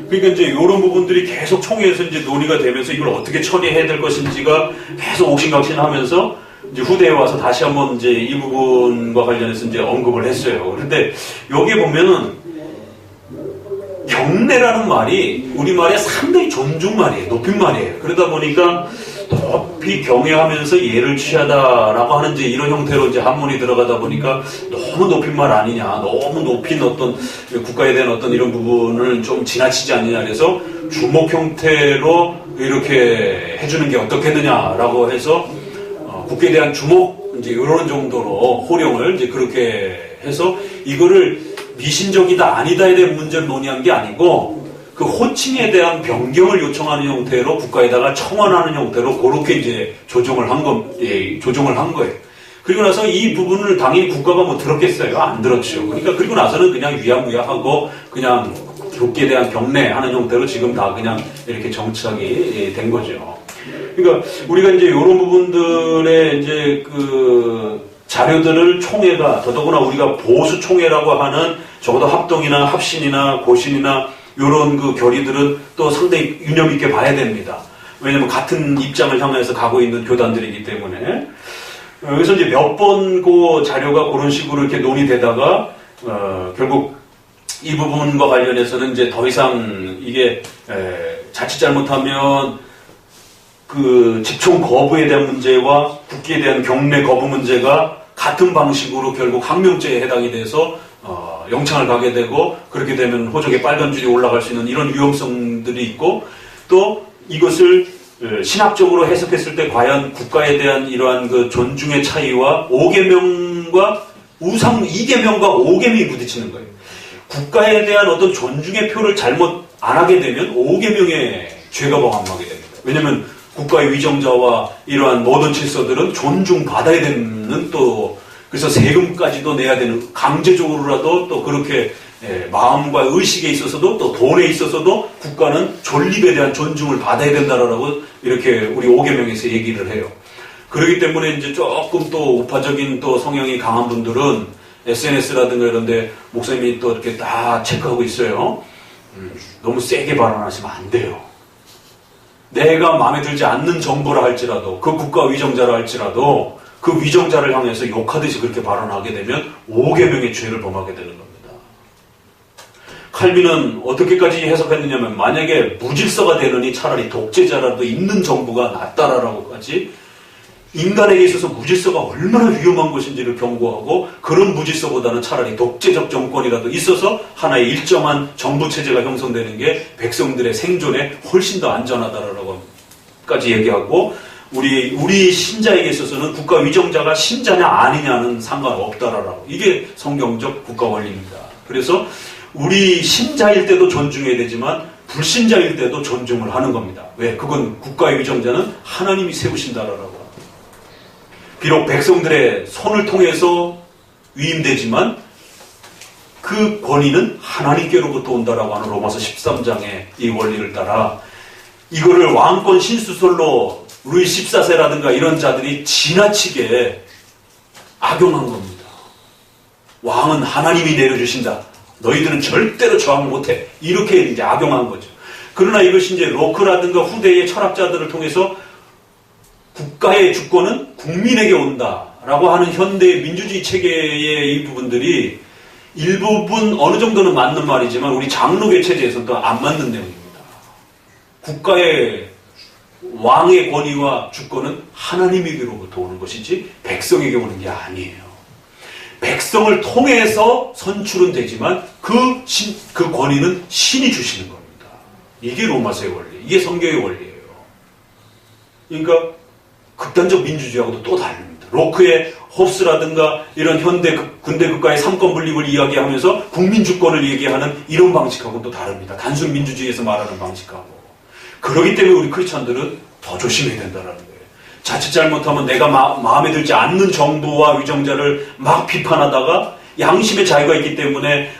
그러니까 이제 이런 부분들이 계속 총회에서 이제 논의가 되면서 이걸 어떻게 처리해야 될 것인지가 계속 옥신각신하면서 이제 후대에 와서 다시 한번 이제 이 부분과 관련해서 이제 언급을 했어요. 그런데 여기 보면은 경례라는 말이 우리말에 상당히 존중말이에요. 높임말이에요. 그러다 보니까 높이 경외하면서 예를 취하다라고 하는 이제 이런 형태로 이제 한문이 들어가다 보니까 너무 높임말 아니냐, 너무 높인 어떤 국가에 대한 어떤 이런 부분을 좀 지나치지 않느냐 그래서 주목 형태로 이렇게 해주는 게 어떻겠느냐라고 해서 국가에 대한 주목 이제 이런 정도로 호령을 이제 그렇게 해서 이거를 미신적이다 아니다에 대한 문제를 논의한 게 아니고 그 호칭에 대한 변경을 요청하는 형태로 국가에다가 청원하는 형태로 그렇게 이제 조정을 한 거예요. 그리고 나서 이 부분을 당연히 국가가 뭐 들었겠어요? 안 들었죠. 그러니까 그리고 나서는 그냥 위야무야하고 그냥 국기에 대한 경례하는 형태로 지금 다 그냥 이렇게 정착이 된 거죠. 그러니까 우리가 이제 이런 부분들의 이제 그 자료들을 총회가 더더구나 우리가 보수 총회라고 하는 적어도 합동이나 합신이나 고신이나 이런 그 결의들은 또 상당히 유념 있게 봐야 됩니다. 왜냐하면 같은 입장을 향해서 가고 있는 교단들이기 때문에. 그래서 이제 몇 번 그 자료가 그런 식으로 이렇게 논의되다가 결국 이 부분과 관련해서는 이제 더 이상 이게 자칫 잘못하면 그 집총 거부에 대한 문제와 국기에 대한 경례 거부 문제가 같은 방식으로 결국 항명죄에 해당이 돼서 영창을 가게 되고, 그렇게 되면 호적에 빨간 줄이 올라갈 수 있는 이런 위험성들이 있고, 또 이것을 신학적으로 해석했을 때 과연 국가에 대한 이러한 그 존중의 차이와 5계명과 우상 2계명과 5계명이 부딪히는 거예요. 국가에 대한 어떤 존중의 표를 잘못 안 하게 되면 5계명의 죄가 범하게 됩니다. 왜냐하면 국가의 위정자와 이러한 모든 질서들은 존중받아야 되는, 또 그래서 세금까지도 내야 되는, 강제적으로라도 또 그렇게 마음과 의식에 있어서도 또 돈에 있어서도 국가는 존립에 대한 존중을 받아야 된다라고 이렇게 우리 5계명에서 얘기를 해요. 그렇기 때문에 이제 조금 또 우파적인 또 성향이 강한 분들은 SNS라든가 이런데 목사님이 또 이렇게 다 체크하고 있어요. 너무 세게 발언하시면 안 돼요. 내가 마음에 들지 않는 정보라 할지라도, 그 국가 위정자라 할지라도 그 위정자를 향해서 욕하듯이 그렇게 발언하게 되면 5계명의 죄를 범하게 되는 겁니다. 칼빈은 어떻게까지 해석했느냐면, 만약에 무질서가 되느니 차라리 독재자라도 있는 정부가 낫다라고까지, 인간에게 있어서 무질서가 얼마나 위험한 것인지를 경고하고, 그런 무질서보다는 차라리 독재적 정권이라도 있어서 하나의 일정한 정부 체제가 형성되는 게 백성들의 생존에 훨씬 더 안전하다라고까지 얘기하고, 우리 신자에게 있어서는 국가 위정자가 신자냐 아니냐는 상관없다라고. 이게 성경적 국가 원리입니다. 그래서 우리 신자일 때도 존중해야 되지만 불신자일 때도 존중을 하는 겁니다. 왜? 그건 국가의 위정자는 하나님이 세우신다라고. 비록 백성들의 손을 통해서 위임되지만 그 권위는 하나님께로부터 온다라고 하는 로마서 13장의 이 원리를 따라, 이거를 왕권 신수설로 루이 14세라든가 이런 자들이 지나치게 악용한 겁니다. 왕은 하나님이 내려주신다. 너희들은 절대로 저항 못해. 이렇게 이제 악용한 거죠. 그러나 이것이 이제 로크라든가 후대의 철학자들을 통해서 국가의 주권은 국민에게 온다라고 하는 현대의 민주주의 체계의 이 부분들이 일부분 어느 정도는 맞는 말이지만 우리 장로교 체제에서는 또 안 맞는 내용입니다. 국가의 왕의 권위와 주권은 하나님에게로부터 오는 것이지 백성에게 오는 게 아니에요. 백성을 통해서 선출은 되지만 그 권위는 신이 주시는 겁니다. 이게 로마서의 원리, 이게 성경의 원리예요. 그러니까 극단적 민주주의하고도 또 다릅니다. 로크의 홉스라든가 이런 현대 군대 국가의 삼권 분립을 이야기하면서 국민 주권을 얘기하는 이런 방식하고는 또 다릅니다. 단순 민주주의에서 말하는 방식하고. 그렇기 때문에 우리 크리스찬들은 더 조심해야 된다는 거예요. 자칫 잘못하면 내가 마음에 들지 않는 정부와 위정자를 막 비판하다가 양심의 자유가 있기 때문에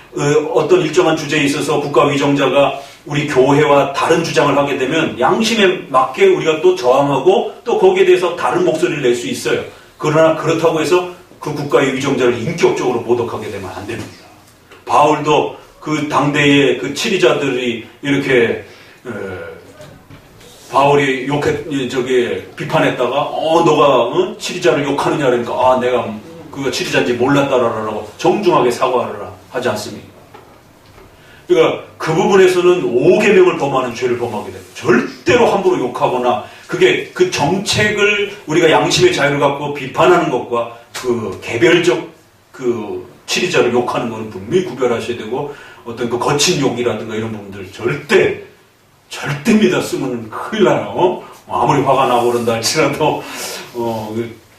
어떤 일정한 주제에 있어서 국가 위정자가 우리 교회와 다른 주장을 하게 되면 양심에 맞게 우리가 또 저항하고 또 거기에 대해서 다른 목소리를 낼 수 있어요. 그러나 그렇다고 해서 그 국가의 위정자를 인격적으로 모독하게 되면 안 됩니다. 바울도 그 당대의 그 치리자들이 이렇게 바울이 비판했다가 너가 치리자를 욕하느냐 그러니까 내가 그가 치리자인지 몰랐다라고 정중하게 사과를 하지 않습니까? 그러니까 그 부분에서는 5계명을 범하는 죄를 범하게 됩니다. 절대로 함부로 욕하거나 그게 그 정책을 우리가 양심의 자유를 갖고 비판하는 것과 그 개별적 그 치리자를 욕하는 것은 분명히 구별하셔야 되고, 어떤 그 거친 욕이라든가 이런 부분들 절대입니다. 쓰면 큰일 나요. 아무리 화가 나고 그런다 할지라도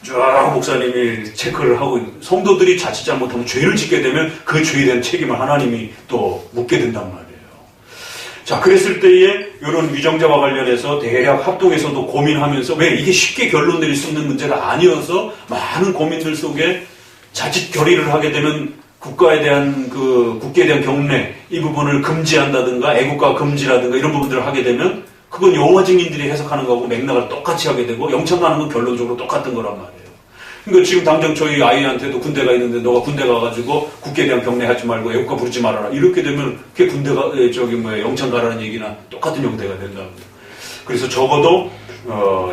쫙 목사님이 체크를 하고, 성도들이 자칫 잘못하면 죄를 짓게 되면 그 죄에 대한 책임을 하나님이 또 묻게 된단 말이에요. 자, 그랬을 때에 이런 위정자와 관련해서 대략 합동에서도 고민하면서, 왜 이게 쉽게 결론 내릴 수 있는 문제가 아니어서 많은 고민들 속에 자칫 결의를 하게 되면 국가에 대한 국기에 대한 경례 이 부분을 금지한다든가 애국가 금지라든가 이런 부분들을 하게 되면 그건 여호와 증인들이 해석하는 거하고 맥락을 똑같이 하게 되고, 영창 가는 건 결론적으로 똑같은 거란 말이에요. 그러니까 지금 당장 저희 아이한테도 군대가 있는데 너가 군대 가가지고 국기에 대한 경례하지 말고 애국가 부르지 말아라 이렇게 되면 그게 군대가 영창 가라는 얘기나 똑같은 형태가 된답니다. 그래서 적어도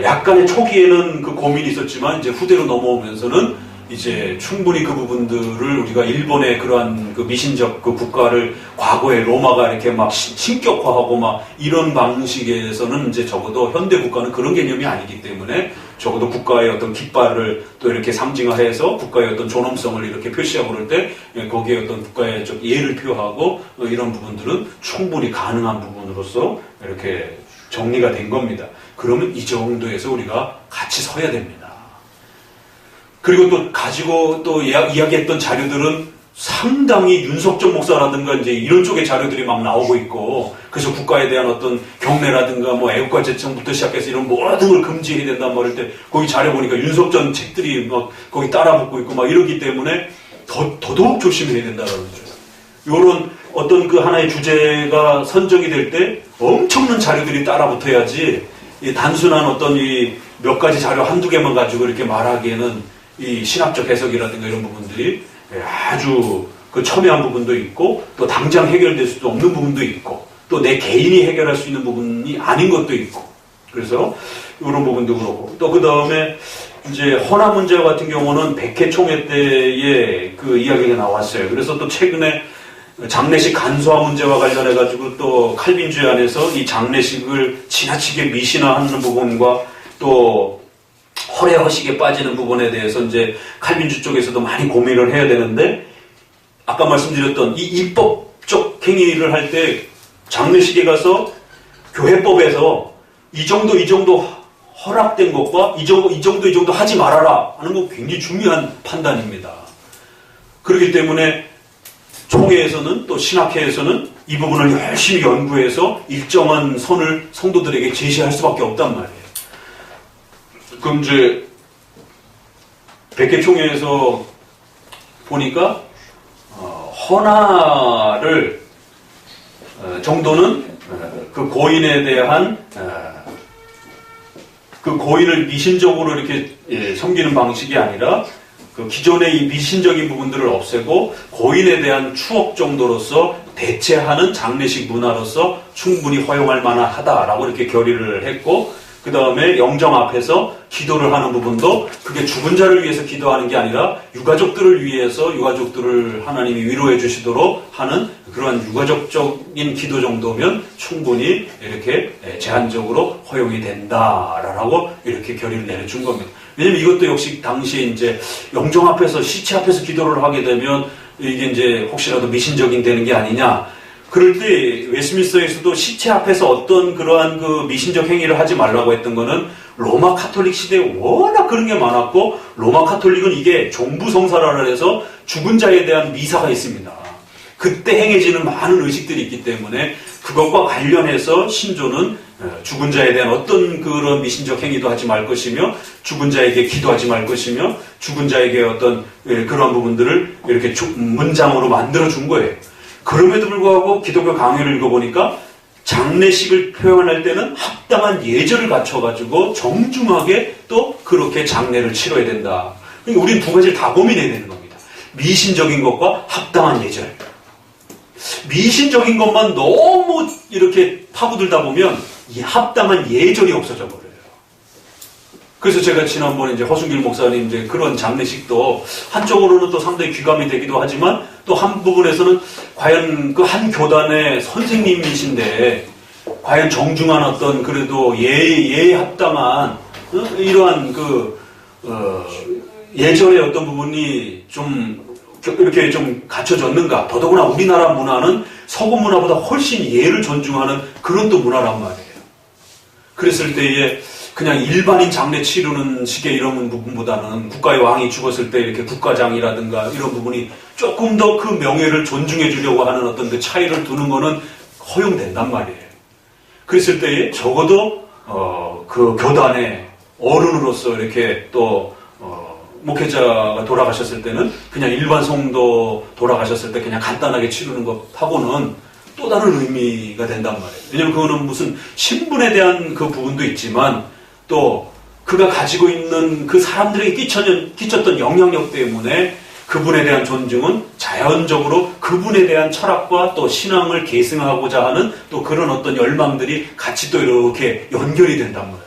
약간의 초기에는 그 고민이 있었지만 이제 후대로 넘어오면서는 이제 충분히 그 부분들을 우리가 일본의 그러한 그 미신적 그 국가를 과거에 로마가 이렇게 막 신격화하고 막 이런 방식에서는 이제 적어도 현대 국가는 그런 개념이 아니기 때문에 적어도 국가의 어떤 깃발을 또 이렇게 상징화해서 국가의 어떤 존엄성을 이렇게 표시하고 그럴 때 거기에 어떤 국가의 좀 예를 표하고 이런 부분들은 충분히 가능한 부분으로서 이렇게 정리가 된 겁니다. 그러면 이 정도에서 우리가 같이 서야 됩니다. 그리고 또 가지고 또 이야기했던 자료들은 상당히 윤석정 목사라든가 이제 이런 쪽의 자료들이 막 나오고 있고, 그래서 국가에 대한 어떤 경례라든가 뭐 애국가 제청부터 시작해서 이런 모든 걸 금지해야 된단 말일 때 거기 자료 보니까 윤석정 책들이 막 거기 따라붙고 있고 막 이러기 때문에 더더욱 조심해야 된다는 거죠. 요런 어떤 그 하나의 주제가 선정이 될 때 엄청난 자료들이 따라붙어야지 이 단순한 어떤 이 몇 가지 자료 한두 개만 가지고 이렇게 말하기에는 이 신학적 해석이라든가 이런 부분들이 아주 그 첨예한 부분도 있고 또 당장 해결될 수도 없는 부분도 있고 또 내 개인이 해결할 수 있는 부분이 아닌 것도 있고, 그래서 이런 부분도 그렇고, 또 그 다음에 이제 헌화 문제 같은 경우는 백회 총회 때에 그 이야기가 나왔어요. 그래서 또 최근에 장례식 간소화 문제와 관련해 가지고 또 칼빈주의 안에서 이 장례식을 지나치게 미신화하는 부분과 또 허례허식에 빠지는 부분에 대해서 이제 칼빈주 쪽에서도 많이 고민을 해야 되는데, 아까 말씀드렸던 이 입법적 행위를 할 때 장례식에 가서 교회법에서 이 정도 허락된 것과 이 정도 하지 말아라 하는 건 굉장히 중요한 판단입니다. 그렇기 때문에 총회에서는 또 신학회에서는 이 부분을 열심히 연구해서 일정한 선을 성도들에게 제시할 수밖에 없단 말이에요. 그럼 이제 백회 총회에서 보니까 헌화를 정도는 그 고인에 대한 그 고인을 미신적으로 이렇게 섬기는 방식이 아니라 그 기존의 이 미신적인 부분들을 없애고 고인에 대한 추억 정도로서 대체하는 장례식 문화로서 충분히 허용할 만하다라고 이렇게 결의를 했고, 그 다음에 영정 앞에서 기도를 하는 부분도 그게 죽은 자를 위해서 기도하는 게 아니라 유가족들을 위해서 유가족들을 하나님이 위로해 주시도록 하는 그러한 유가족적인 기도 정도면 충분히 이렇게 제한적으로 허용이 된다라고 이렇게 결의를 내려준 겁니다. 왜냐면 이것도 역시 당시에 이제 영정 앞에서 시체 앞에서 기도를 하게 되면 이게 이제 혹시라도 미신적인 되는 게 아니냐. 그럴 때 웨스민스터에서도 시체 앞에서 어떤 그러한 그 미신적 행위를 하지 말라고 했던 거는 로마 카톨릭 시대에 워낙 그런 게 많았고, 로마 카톨릭은 이게 종부성사라 해서 죽은 자에 대한 미사가 있습니다. 그때 행해지는 많은 의식들이 있기 때문에 그것과 관련해서 신조는 죽은 자에 대한 어떤 그런 미신적 행위도 하지 말 것이며, 죽은 자에게 기도하지 말 것이며, 죽은 자에게 어떤 그러한 부분들을 이렇게 문장으로 만들어 준 거예요. 그럼에도 불구하고 기독교 강의를 읽어보니까 장례식을 표현할 때는 합당한 예절을 갖춰가지고 정중하게 또 그렇게 장례를 치러야 된다. 그러니까 우리는 두 가지를 다 고민해야 되는 겁니다. 미신적인 것과 합당한 예절. 미신적인 것만 너무 이렇게 파고들다 보면 이 합당한 예절이 없어져 버려요. 그래서 제가 지난번에 이제 허순길 목사님 이제 그런 장례식도 한쪽으로는 또 상당히 귀감이 되기도 하지만 또 한 부분에서는 과연 그 한 교단의 선생님이신데 과연 정중한 어떤 그래도 예에 합당한 이러한 예절의 어떤 부분이 좀 이렇게 좀 갖춰졌는가. 더더구나 우리나라 문화는 서구 문화보다 훨씬 예를 존중하는 그런 또 문화란 말이에요. 그랬을 때에 그냥 일반인 장례 치르는 식의 이런 부분보다는 국가의 왕이 죽었을 때 이렇게 국가장이라든가 이런 부분이 조금 더 그 명예를 존중해 주려고 하는 어떤 그 차이를 두는 거는 허용된단 말이에요. 그랬을 때에 적어도 그 교단의 어른으로서 이렇게 또 목회자가 돌아가셨을 때는 그냥 일반 성도 돌아가셨을 때 그냥 간단하게 치르는 것하고는 또 다른 의미가 된단 말이에요. 왜냐하면 그거는 무슨 신분에 대한 그 부분도 있지만 또 그가 가지고 있는 그 사람들에게 끼쳤던 영향력 때문에 그분에 대한 존중은 자연적으로 그분에 대한 철학과 또 신앙을 계승하고자 하는 또 그런 어떤 열망들이 같이 또 이렇게 연결이 된단 말이에요.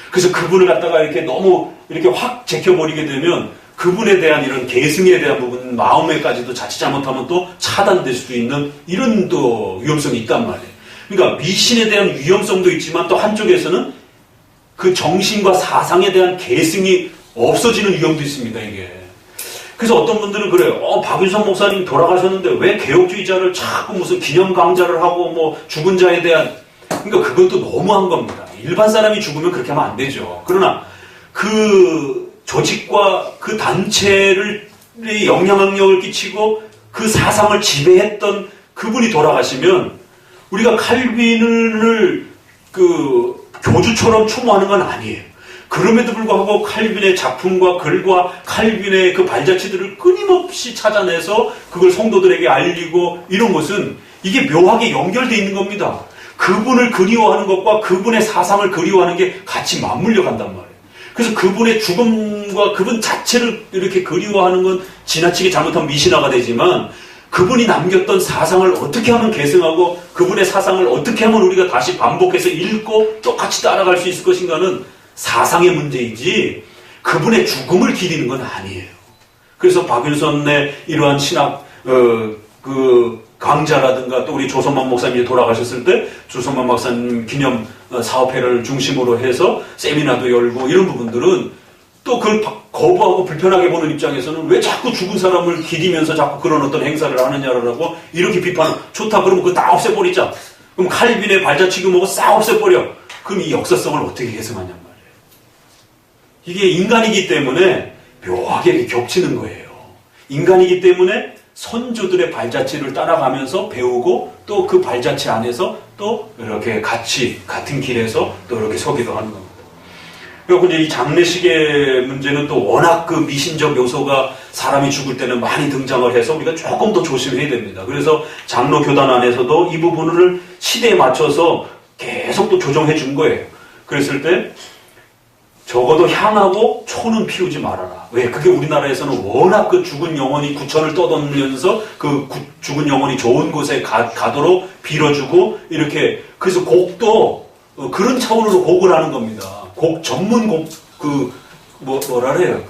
그래서 그분을 갖다가 이렇게 너무 이렇게 확 제껴버리게 되면 그분에 대한 이런 계승에 대한 부분, 마음에까지도 자칫 잘못하면 또 차단될 수 있는 이런 또 위험성이 있단 말이에요. 그러니까 미신에 대한 위험성도 있지만 또 한쪽에서는 그 정신과 사상에 대한 계승이 없어지는 위험도 있습니다, 이게. 그래서 어떤 분들은 그래요. 박윤선 목사님 돌아가셨는데 왜 개혁주의자를 자꾸 무슨 기념 강좌를 하고 뭐 죽은 자에 대한, 그러니까 그건 또 너무한 겁니다. 일반 사람이 죽으면 그렇게 하면 안 되죠. 그러나 그 조직과 그 단체를 영향력을 끼치고 그 사상을 지배했던 그분이 돌아가시면 우리가 칼빈을 그 교주처럼 추모하는 건 아니에요. 그럼에도 불구하고 칼빈의 작품과 글과 칼빈의 그 발자취들을 끊임없이 찾아내서 그걸 성도들에게 알리고 이런 것은 이게 묘하게 연결되어 있는 겁니다. 그분을 그리워하는 것과 그분의 사상을 그리워하는 게 같이 맞물려 간단 말이에요. 그래서 그분의 죽음과 그분 자체를 이렇게 그리워하는 건 지나치게 잘못하면 미신화가 되지만 그분이 남겼던 사상을 어떻게 하면 계승하고 그분의 사상을 어떻게 하면 우리가 다시 반복해서 읽고 또 같이 따라갈 수 있을 것인가는 사상의 문제이지 그분의 죽음을 기리는 건 아니에요. 그래서 박윤선의 이러한 신학 그 강좌라든가 또 우리 조선만 목사님이 돌아가셨을 때 조선만 목사님 기념 사업회를 중심으로 해서 세미나도 열고 이런 부분들은 또 그걸 거부하고 불편하게 보는 입장에서는 왜 자꾸 죽은 사람을 기리면서 자꾸 그런 어떤 행사를 하느냐라고 이렇게 비판을 좋다 그러면 그거 다 없애버리자. 그럼 칼빈의 발자취고 뭐고 싹 없애버려. 그럼 이 역사성을 어떻게 계승하냔 말이에요. 이게 인간이기 때문에 묘하게 겹치는 거예요. 인간이기 때문에 선조들의 발자취를 따라가면서 배우고 또 그 발자취 안에서 또 이렇게 같이 같은 길에서 또 이렇게 서기도 하는 겁니다. 그리고 이제 이 장례식의 문제는 또 워낙 그 미신적 요소가 사람이 죽을 때는 많이 등장을 해서 우리가 조금 더 조심해야 됩니다. 그래서 장로 교단 안에서도 이 부분을 시대에 맞춰서 계속 또 조정해 준 거예요. 그랬을 때 적어도 향하고 초는 피우지 말아라. 왜? 그게 우리나라에서는 워낙 그 죽은 영혼이 구천을 떠돌면서 그 죽은 영혼이 좋은 곳에 가도록 빌어주고 이렇게 그래서 곡도 그런 차원으로 곡을 하는 겁니다. 곡 전문 곡 뭐라 그래요?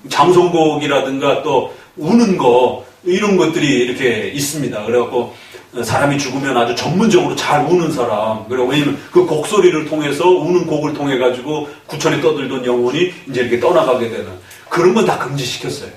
장송곡이라든가 또 우는 거 이런 것들이 이렇게 있습니다. 그래갖고 사람이 죽으면 아주 전문적으로 잘 우는 사람. 그리고 왜냐면 그 곡소리를 통해서 우는 곡을 통해 가지고 구천에 떠들던 영혼이 이제 이렇게 떠나가게 되는 그런 건 다 금지시켰어요.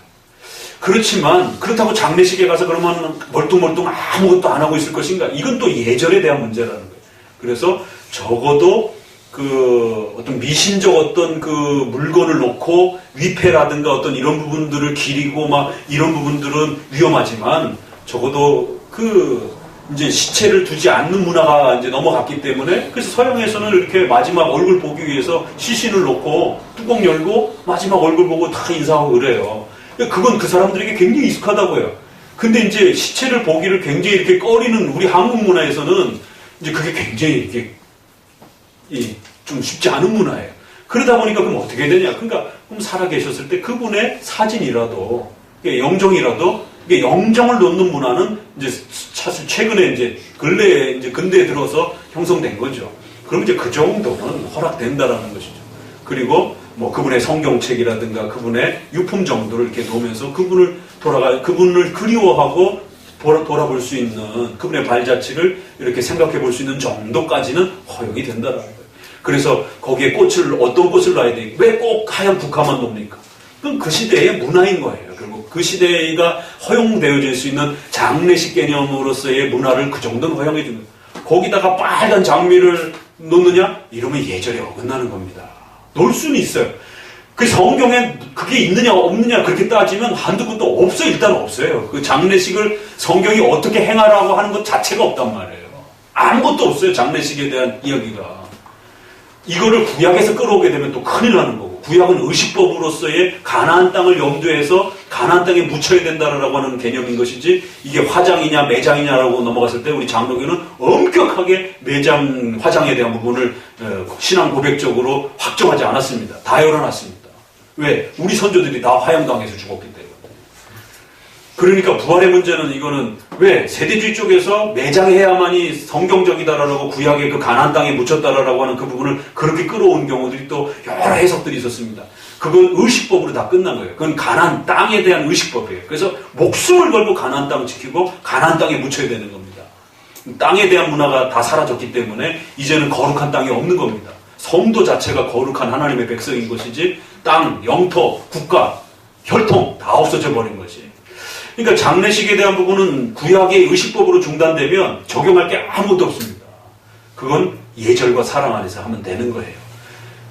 그렇지만 그렇다고 장례식에 가서 그러면 멀뚱멀뚱 아무것도 안 하고 있을 것인가? 이건 또 예절에 대한 문제라는 거예요. 그래서 적어도 그 어떤 미신적 어떤 그 물건을 놓고 위패라든가 어떤 이런 부분들을 기리고 막 이런 부분들은 위험하지만 적어도 그 이제 시체를 두지 않는 문화가 이제 넘어갔기 때문에 그래서 서양에서는 이렇게 마지막 얼굴 보기 위해서 시신을 놓고 뚜껑 열고 마지막 얼굴 보고 다 인사하고 그래요. 그건 그 사람들에게 굉장히 익숙하다고요. 근데 이제 시체를 보기를 굉장히 이렇게 꺼리는 우리 한국 문화에서는 이제 그게 굉장히 이렇게 좀 쉽지 않은 문화예요. 그러다 보니까 그럼 어떻게 되냐? 그러니까 그럼 살아계셨을 때 그분의 사진이라도 영정이라도 이게 영정을 놓는 문화는 이제 사실 최근에 이제 근대에 들어서 형성된 거죠. 그럼 이제 그 정도는 허락된다라는 것이죠. 그리고 뭐 그분의 성경책이라든가 그분의 유품 정도를 이렇게 놓으면서 그분을 그리워하고 돌아볼 수 있는 그분의 발자취를 이렇게 생각해 볼 수 있는 정도까지는 허용이 된다라는 거예요. 그래서 거기에 어떤 꽃을 놔야 돼? 왜 꼭 하얀 국화만 놓습니까? 그건 그 시대의 문화인 거예요. 그리고 그 시대가 허용되어질 수 있는 장례식 개념으로서의 문화를 그 정도는 허용해 줍니다. 거기다가 빨간 장미를 놓느냐? 이러면 예절에 어긋나는 겁니다. 놓을 수는 있어요. 그 성경에 그게 있느냐 없느냐 그렇게 따지면 한두 곳도 없어요. 일단 없어요. 그 장례식을 성경이 어떻게 행하라고 하는 것 자체가 없단 말이에요. 아무것도 없어요. 장례식에 대한 이야기가. 이거를 구약에서 끌어오게 되면 또 큰일 나는 거고 구약은 의식법으로서의 가나안 땅을 염두해서 가나안 땅에 묻혀야 된다라고 하는 개념인 것이지 이게 화장이냐 매장이냐라고 넘어갔을 때 우리 장로교는 엄격하게 매장 화장에 대한 부분을 신앙 고백적으로 확정하지 않았습니다. 다 열어놨습니다. 왜? 우리 선조들이 다 화양당에서 죽었기 때문에. 그러니까 부활의 문제는 이거는 왜? 세대주의 쪽에서 매장해야만이 성경적이다라고 구약의 그 가나안 땅에 묻혔다라고 하는 그 부분을 그렇게 끌어온 경우들이 또 여러 해석들이 있었습니다. 그건 의식법으로 다 끝난 거예요. 그건 가나안 땅에 대한 의식법이에요. 그래서 목숨을 걸고 가나안 땅을 지키고 가나안 땅에 묻혀야 되는 겁니다. 땅에 대한 문화가 다 사라졌기 때문에 이제는 거룩한 땅이 없는 겁니다. 성도 자체가 거룩한 하나님의 백성인 것이지 땅, 영토, 국가, 혈통 다 없어져 버린 것이. 그러니까 장례식에 대한 부분은 구약의 의식법으로 중단되면 적용할 게 아무것도 없습니다. 그건 예절과 사랑 안에서 하면 되는 거예요.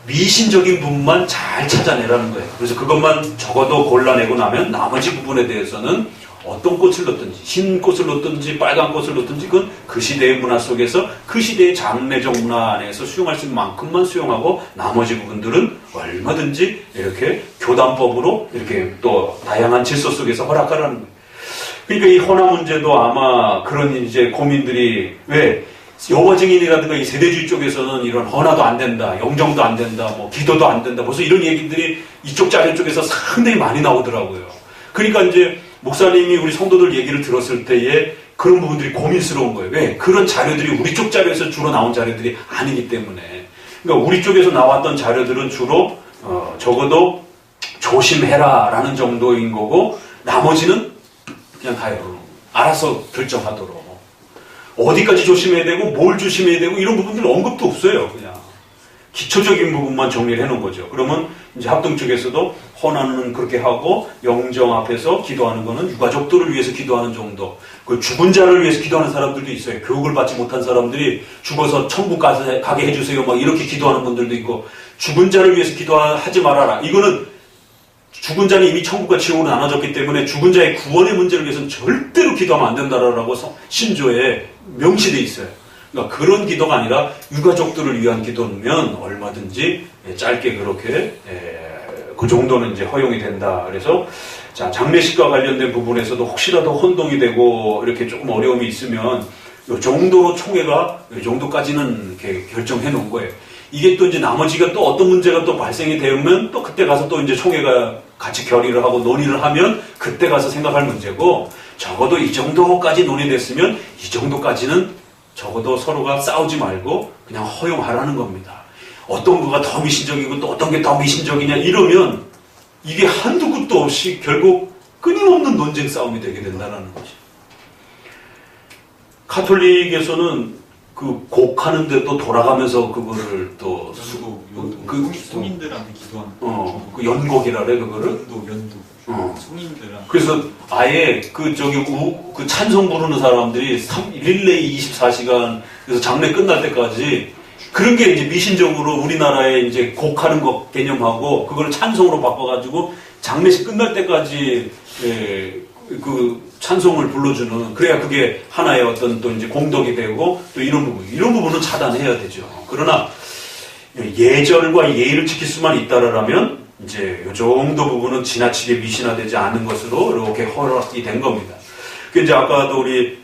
미신적인 부분만 잘 찾아내라는 거예요. 그래서 그것만 적어도 골라내고 나면 나머지 부분에 대해서는 어떤 꽃을 넣든지 흰 꽃을 넣든지 빨간 꽃을 넣든지 그건 그 시대의 문화 속에서 그 시대의 장례적 문화 안에서 수용할 수 있는 만큼만 수용하고 나머지 부분들은 얼마든지 이렇게 교단법으로 이렇게 또 다양한 질서 속에서 허락하라는 거예요. 그러니까 이 헌화 문제도 아마 그런 이제 고민들이 왜 여호와 증인이라든가 이 세대주의 쪽에서는 이런 헌화도 안 된다, 영정도 안 된다, 뭐 기도도 안 된다. 벌써 이런 얘기들이 이쪽 자료 쪽에서 상당히 많이 나오더라고요. 그러니까 이제 목사님이 우리 성도들 얘기를 들었을 때에 그런 부분들이 고민스러운 거예요. 왜? 그런 자료들이 우리 쪽 자료에서 주로 나온 자료들이 아니기 때문에. 그러니까 우리 쪽에서 나왔던 자료들은 주로 적어도 조심해라 라는 정도인 거고 나머지는 그냥 다 알아서 결정하도록. 어디까지 조심해야 되고 뭘 조심해야 되고 이런 부분들 언급도 없어요. 그냥 기초적인 부분만 정리를 해놓은 거죠. 그러면 이제 합동 쪽에서도 헌화는 그렇게 하고 영정 앞에서 기도하는 거는 유가족들을 위해서 기도하는 정도. 그 죽은 자를 위해서 기도하는 사람들도 있어요. 교육을 받지 못한 사람들이 죽어서 천국 가게 해주세요. 막 이렇게 기도하는 분들도 있고 죽은 자를 위해서 기도하지 말아라. 이거는 죽은 자는 이미 천국과 지옥으로 나눠졌기 때문에 죽은 자의 구원의 문제를 위해서는 절대로 기도하면 안 된다라고 신조에 명시되어 있어요. 그러니까 그런 기도가 아니라 유가족들을 위한 기도면 얼마든지 짧게 그렇게 그 정도는 이제 허용이 된다. 그래서 자 장례식과 관련된 부분에서도 혹시라도 혼동이 되고 이렇게 조금 어려움이 있으면 이 정도로 총회가 이 정도까지는 이렇게 결정해 놓은 거예요. 이게 또 이제 나머지가 또 어떤 문제가 또 발생이 되면 또 그때 가서 또 이제 총회가 같이 결의를 하고 논의를 하면 그때 가서 생각할 문제고 적어도 이 정도까지 논의됐으면 이 정도까지는 적어도 서로가 싸우지 말고 그냥 허용하라는 겁니다. 어떤 거가 더 미신적이고 또 어떤 게 더 미신적이냐 이러면 이게 한두 끝도 없이 결국 끊임없는 논쟁 싸움이 되게 된다는 거죠. 카톨릭에서는 그 곡하는데 또 돌아가면서 그거를 또 성인들한테 기도하는 그 연곡이라 그래 그거를 연도 성인들한테 그래서 아예 그 찬송 부르는 사람들이 릴레이 24시간 그래서 장례 끝날 때까지 그런 게 이제 미신적으로 우리나라에 이제 곡하는 것 개념하고 그걸 찬송으로 바꿔가지고 장례식 끝날 때까지 그 찬송을 불러주는 그래야 그게 하나의 어떤 또 이제 공덕이 되고 또 이런 부분은 차단해야 되죠. 그러나 예절과 예의를 지킬 수만 있다라면 이제 이 정도 부분은 지나치게 미신화되지 않은 것으로 이렇게 허락이 된 겁니다. 그 이제 아까도 우리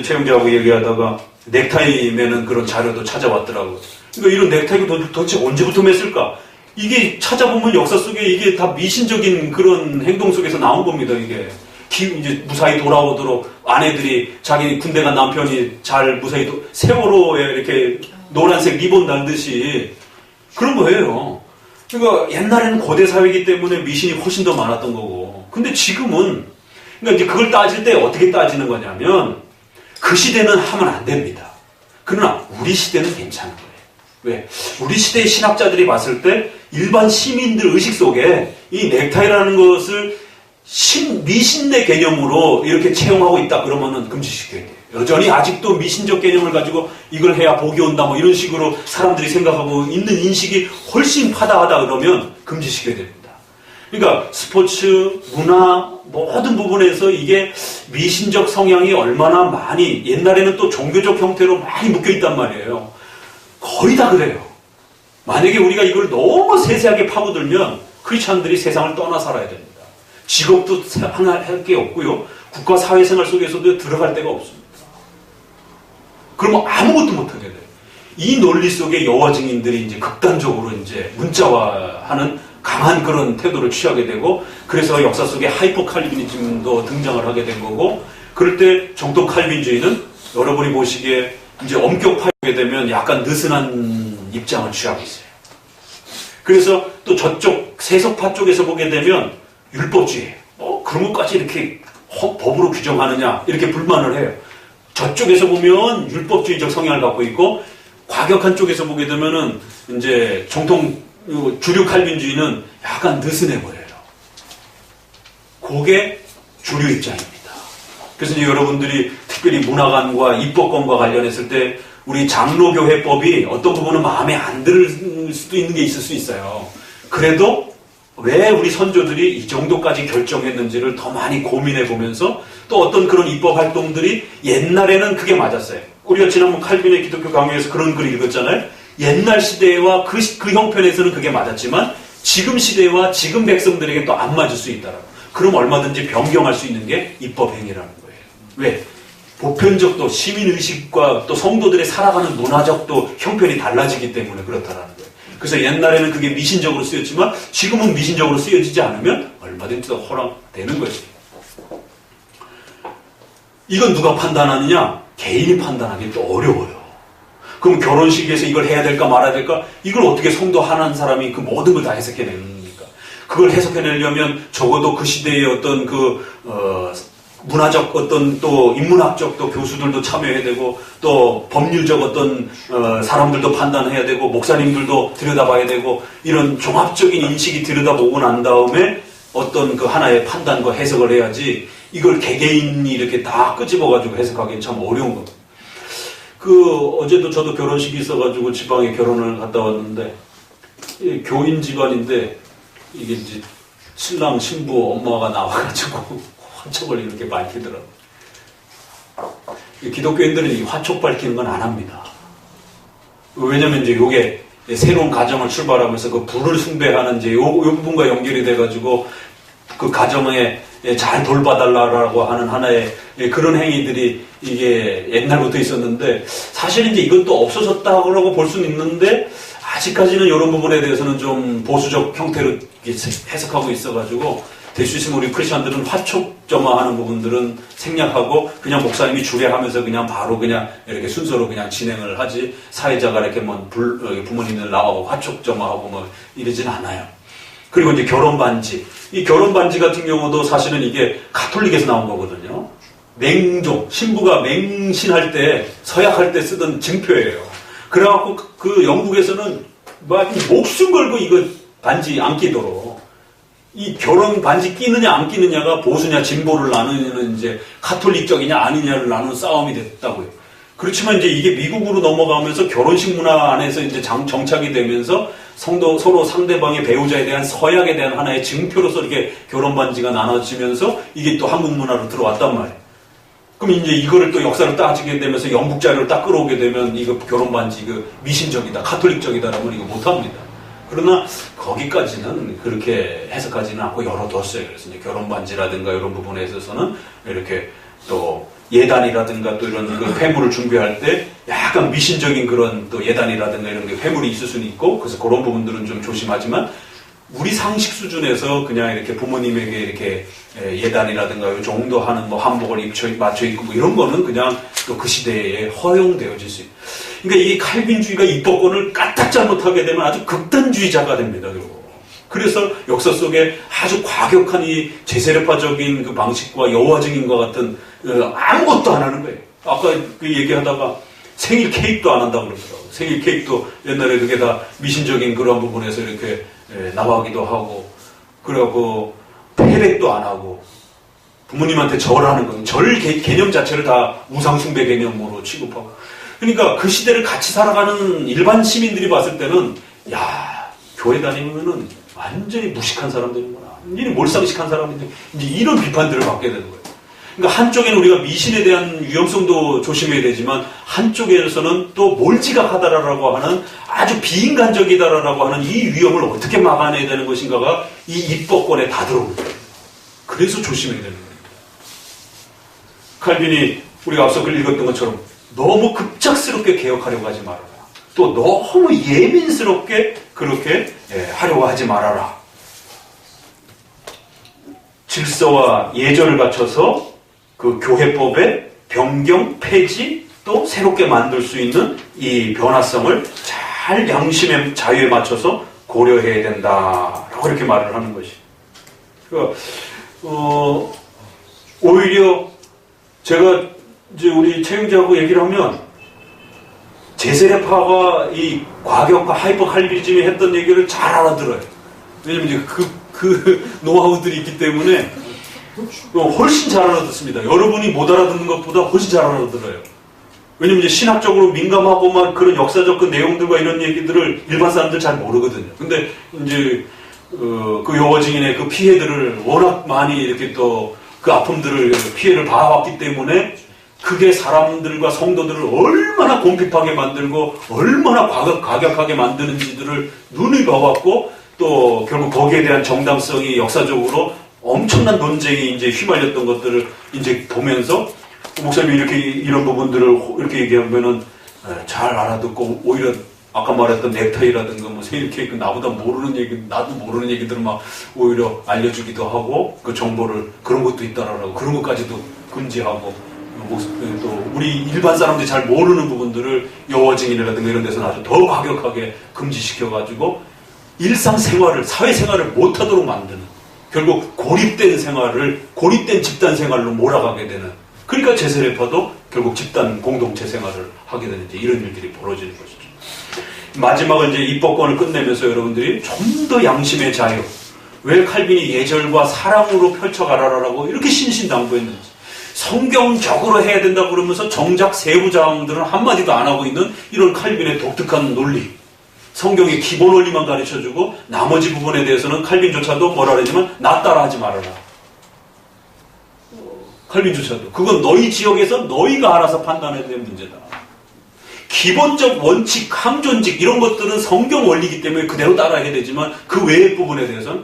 최 형제하고 얘기하다가 넥타이 매는 그런 자료도 찾아왔더라고요. 그러니까 이런 넥타이가 도대체 언제부터 맸을까? 이게 찾아보면 역사 속에 이게 다 미신적인 그런 행동 속에서 나온 겁니다. 이게 이제 무사히 돌아오도록 아내들이 자기 군대 간 남편이 잘 무사히 세월호에 이렇게 노란색 리본 달듯이 그런 거예요. 그러니까 옛날에는 고대 사회이기 때문에 미신이 훨씬 더 많았던 거고. 근데 지금은 그러니까 이제 그걸 따질 때 어떻게 따지는 거냐면 그 시대는 하면 안 됩니다. 그러나 우리 시대는 괜찮은 거예요. 왜? 우리 시대의 신학자들이 봤을 때 일반 시민들 의식 속에 이 넥타이라는 것을 미신의 개념으로 이렇게 채용하고 있다 그러면은 금지시켜야 돼요. 여전히 아직도 미신적 개념을 가지고 이걸 해야 복이 온다 뭐 이런 식으로 사람들이 생각하고 있는 인식이 훨씬 파다하다 그러면 금지시켜야 됩니다. 그러니까 스포츠, 문화 모든 부분에서 이게 미신적 성향이 얼마나 많이 옛날에는 또 종교적 형태로 많이 묶여있단 말이에요. 거의 다 그래요. 만약에 우리가 이걸 너무 세세하게 파고들면 크리스찬들이 세상을 떠나 살아야 됩니다. 직업도 하나 할 게 없고요. 국가 사회생활 속에서도 들어갈 데가 없습니다. 그러면 아무것도 못하게 돼요. 이 논리 속에 여호와 증인들이 이제 극단적으로 이제 문자화하는 강한 그런 태도를 취하게 되고 그래서 역사 속에 하이퍼 칼빈이즘도 등장을 하게 된 거고 그럴 때 정통 칼빈주의는 여러분이 보시기에 이제 엄격하게 되면 약간 느슨한 입장을 취하고 있어요. 그래서 또 저쪽 세속파 쪽에서 보게 되면 율법주의, 그런 것까지 이렇게 법으로 규정하느냐 이렇게 불만을 해요. 저쪽에서 보면 율법주의적 성향을 갖고 있고 과격한 쪽에서 보게 되면은 이제 정통 주류 칼빈주의는 약간 느슨해 보여요. 그게 주류 입장입니다. 그래서 이제 여러분들이 특별히 문화관과 입법권과 관련했을 때 우리 장로교회법이 어떤 부분은 마음에 안 들 수도 있는 게 있을 수 있어요. 그래도 왜 우리 선조들이 이 정도까지 결정했는지를 더 많이 고민해 보면서 또 어떤 그런 입법 활동들이 옛날에는 그게 맞았어요. 우리가 지난번 칼빈의 기독교 강요에서 그런 글을 읽었잖아요. 옛날 시대와 그 형편에서는 그게 맞았지만 지금 시대와 지금 백성들에게 또 안 맞을 수 있다라고. 그럼 얼마든지 변경할 수 있는 게 입법 행위라는 거예요. 왜? 보편적 또 시민의식과 또 성도들의 살아가는 문화적 또 형편이 달라지기 때문에 그렇다라는 거예요. 그래서 옛날에는 그게 미신적으로 쓰였지만 지금은 미신적으로 쓰여지지 않으면 얼마든지 더 허락되는 것이에요. 이건 누가 판단하느냐? 개인이 판단하기 또 어려워요. 그럼 결혼식에서 이걸 해야 될까 말아야 될까? 이걸 어떻게 성도 하나는 사람이 그 모든 걸 다 해석해내는 겁니까? 그걸 해석해내려면 적어도 그 시대의 어떤 문화적 어떤 또 인문학적 또 교수들도 참여해야 되고 또 법률적 어떤 사람들도 판단해야 되고 목사님들도 들여다봐야 되고 이런 종합적인 인식이 들여다보고 난 다음에 어떤 그 하나의 판단과 해석을 해야지 이걸 개개인이 이렇게 다 끄집어가지고 해석하기는 참 어려운 겁니다. 어제도 저도 결혼식이 있어가지고 지방에 결혼을 갔다 왔는데 교인 집안인데 이게 이제 신랑 신부 엄마가 나와가지고 화촉을 이렇게 밝히더라고요. 기독교인들은 이 화촉 밝히는 건 안 합니다. 왜냐면 이제 요게 새로운 가정을 출발하면서 그 불을 숭배하는 이제 요 부분과 연결이 돼가지고 그 가정에 잘 돌봐달라고 하는 하나의 그런 행위들이 이게 옛날부터 있었는데 사실 이제 이것도 없어졌다고 볼 수는 있는데 아직까지는 이런 부분에 대해서는 좀 보수적 형태로 해석하고 있어가지고 될 수 있으면 우리 크리스천들은 화촉점화하는 부분들은 생략하고 그냥 목사님이 주례하면서 그냥 바로 그냥 이렇게 순서로 그냥 진행을 하지 사회자가 이렇게 부모님들 나오고 화촉점화하고 뭐 이러진 않아요. 그리고 이제 결혼 반지. 이 결혼 반지 같은 경우도 사실은 이게 가톨릭에서 나온 거거든요. 맹종, 신부가 맹신할 때, 서약할 때 쓰던 증표예요. 그래갖고 그 영국에서는 목숨 걸고 이거 반지 안 끼도록. 이 결혼 반지 끼느냐 안 끼느냐가 보수냐 진보를 나누는 이제 가톨릭적이냐 아니냐를 나누는 싸움이 됐다고요. 그렇지만 이제 이게 미국으로 넘어가면서 결혼식 문화 안에서 이제 정착이 되면서 서로 상대방의 배우자에 대한 서약에 대한 하나의 증표로서 이렇게 결혼 반지가 나눠지면서 이게 또 한국 문화로 들어왔단 말이에요. 그럼 이제 이거를 또 역사를 따지게 되면서 영국 자료를 딱 끌어오게 되면 이거 결혼 반지 이거 미신적이다, 가톨릭적이다라면 이거 못합니다. 그러나 거기까지는 그렇게 해석하지는 않고 열어뒀어요. 그래서 이제 결혼 반지라든가 이런 부분에 있어서는 이렇게 또 예단이라든가 또 이런 그 회물을 준비할 때 약간 미신적인 그런 또 예단이라든가 이런 게 회물이 있을 수는 있고 그래서 그런 부분들은 좀 조심하지만 우리 상식 수준에서 그냥 이렇게 부모님에게 이렇게 예단이라든가 이 정도 하는 뭐 한복을 맞춰 입고 뭐 이런 거는 그냥 또 그 시대에 허용되어질 수 있어요. 그러니까 이 칼빈주의가 입법권을 까딱 잘못하게 되면 아주 극단주의자가 됩니다. 그래서 역사 속에 아주 과격한 이 제세례파적인 그 방식과 여호와 증인과 같은 아무것도 안 하는 거예요. 아까 그 얘기하다가 생일 케이크도 안 한다고 그러더라고요. 생일 케이크도 옛날에 그게 다 미신적인 그런 부분에서 이렇게 나가기도 하고 그리고 패백도 안 하고 부모님한테 절하는 거, 절 개념 자체를 다 우상숭배 개념으로 취급하고 그러니까 그 시대를 같이 살아가는 일반 시민들이 봤을 때는 야 교회 다니면은 완전히 무식한 사람들이구나 완전히 몰상식한 사람인데 이제 이런 비판들을 받게 되는 거예요. 그러니까 한쪽에는 우리가 미신에 대한 위험성도 조심해야 되지만 한쪽에서는 또 몰지각하다라고 하는 아주 비인간적이다라고 하는 이 위험을 어떻게 막아내야 되는 것인가가 이 입법권에 다 들어오는 거예요. 그래서 조심해야 되는 거예요. 칼빈이 우리가 앞서 글 읽었던 것처럼 너무 급작스럽게 개혁하려고 하지 말아라. 또 너무 예민스럽게 그렇게 하려고 하지 말아라. 질서와 예절을 갖춰서 그 교회법의 변경, 폐지 또 새롭게 만들 수 있는 이 변화성을 잘 양심의 자유에 맞춰서 고려해야 된다라고 이렇게 말을 하는 것이. 그러니까 오히려 제가 이제 우리 최영재하고 얘기를 하면 제세례파가 이 과격과 하이퍼 칼비니즘이 했던 얘기를 잘 알아들어요. 왜냐면 이제 그 노하우들이 있기 때문에 훨씬 잘 알아듣습니다. 여러분이 못 알아듣는 것보다 훨씬 잘 알아들어요. 왜냐면 이제 신학적으로 민감하고 막 그런 역사적 그 내용들과 이런 얘기들을 일반 사람들 잘 모르거든요. 근데 이제 그 여호 증인의 그 피해들을 워낙 많이 이렇게 또 그 아픔들을 피해를 봐왔기 때문에 그게 사람들과 성도들을 얼마나 공핍하게 만들고 얼마나 과격하게 만드는지들을 눈이 봐왔고 또 결국 거기에 대한 정당성이 역사적으로 엄청난 논쟁이 이제 휘말렸던 것들을 이제 보면서 목사님이 이렇게 이런 부분들을 이렇게 얘기하면은 잘 알아듣고 오히려 아까 말했던 넥타이라든가 뭐 생일 케이크 나보다 모르는 얘기 나도 모르는 얘기들을 막 오히려 알려주기도 하고 그 정보를 그런 것도 있다라고 그런 것까지도 금지하고 또 우리 일반 사람들이 잘 모르는 부분들을 여호 증인이라든가 이런 데서는 아주 더 과격하게 금지시켜가지고 일상생활을 사회생활을 못하도록 만드는 결국 고립된 집단 생활로 몰아가게 되는 그러니까 제세례파도 결국 집단 공동체 생활을 하게 되는 이런 일들이 벌어지는 것이죠. 마지막은 이제 입법권을 끝내면서 여러분들이 좀 더 양심의 자유 왜 칼빈이 예절과 사랑으로 펼쳐가라라고 이렇게 신신당부했는지 성경적으로 해야 된다고 그러면서 정작 세부 자항들은 한마디도 안 하고 있는 이런 칼빈의 독특한 논리 성경의 기본 원리만 가르쳐주고 나머지 부분에 대해서는 칼빈조차도 뭐라 그러지만 나 따라하지 말아라. 칼빈조차도 그건 너희 지역에서 너희가 알아서 판단해야 될 문제다. 기본적 원칙, 항존직 이런 것들은 성경 원리이기 때문에 그대로 따라해야 되지만 그 외의 부분에 대해서는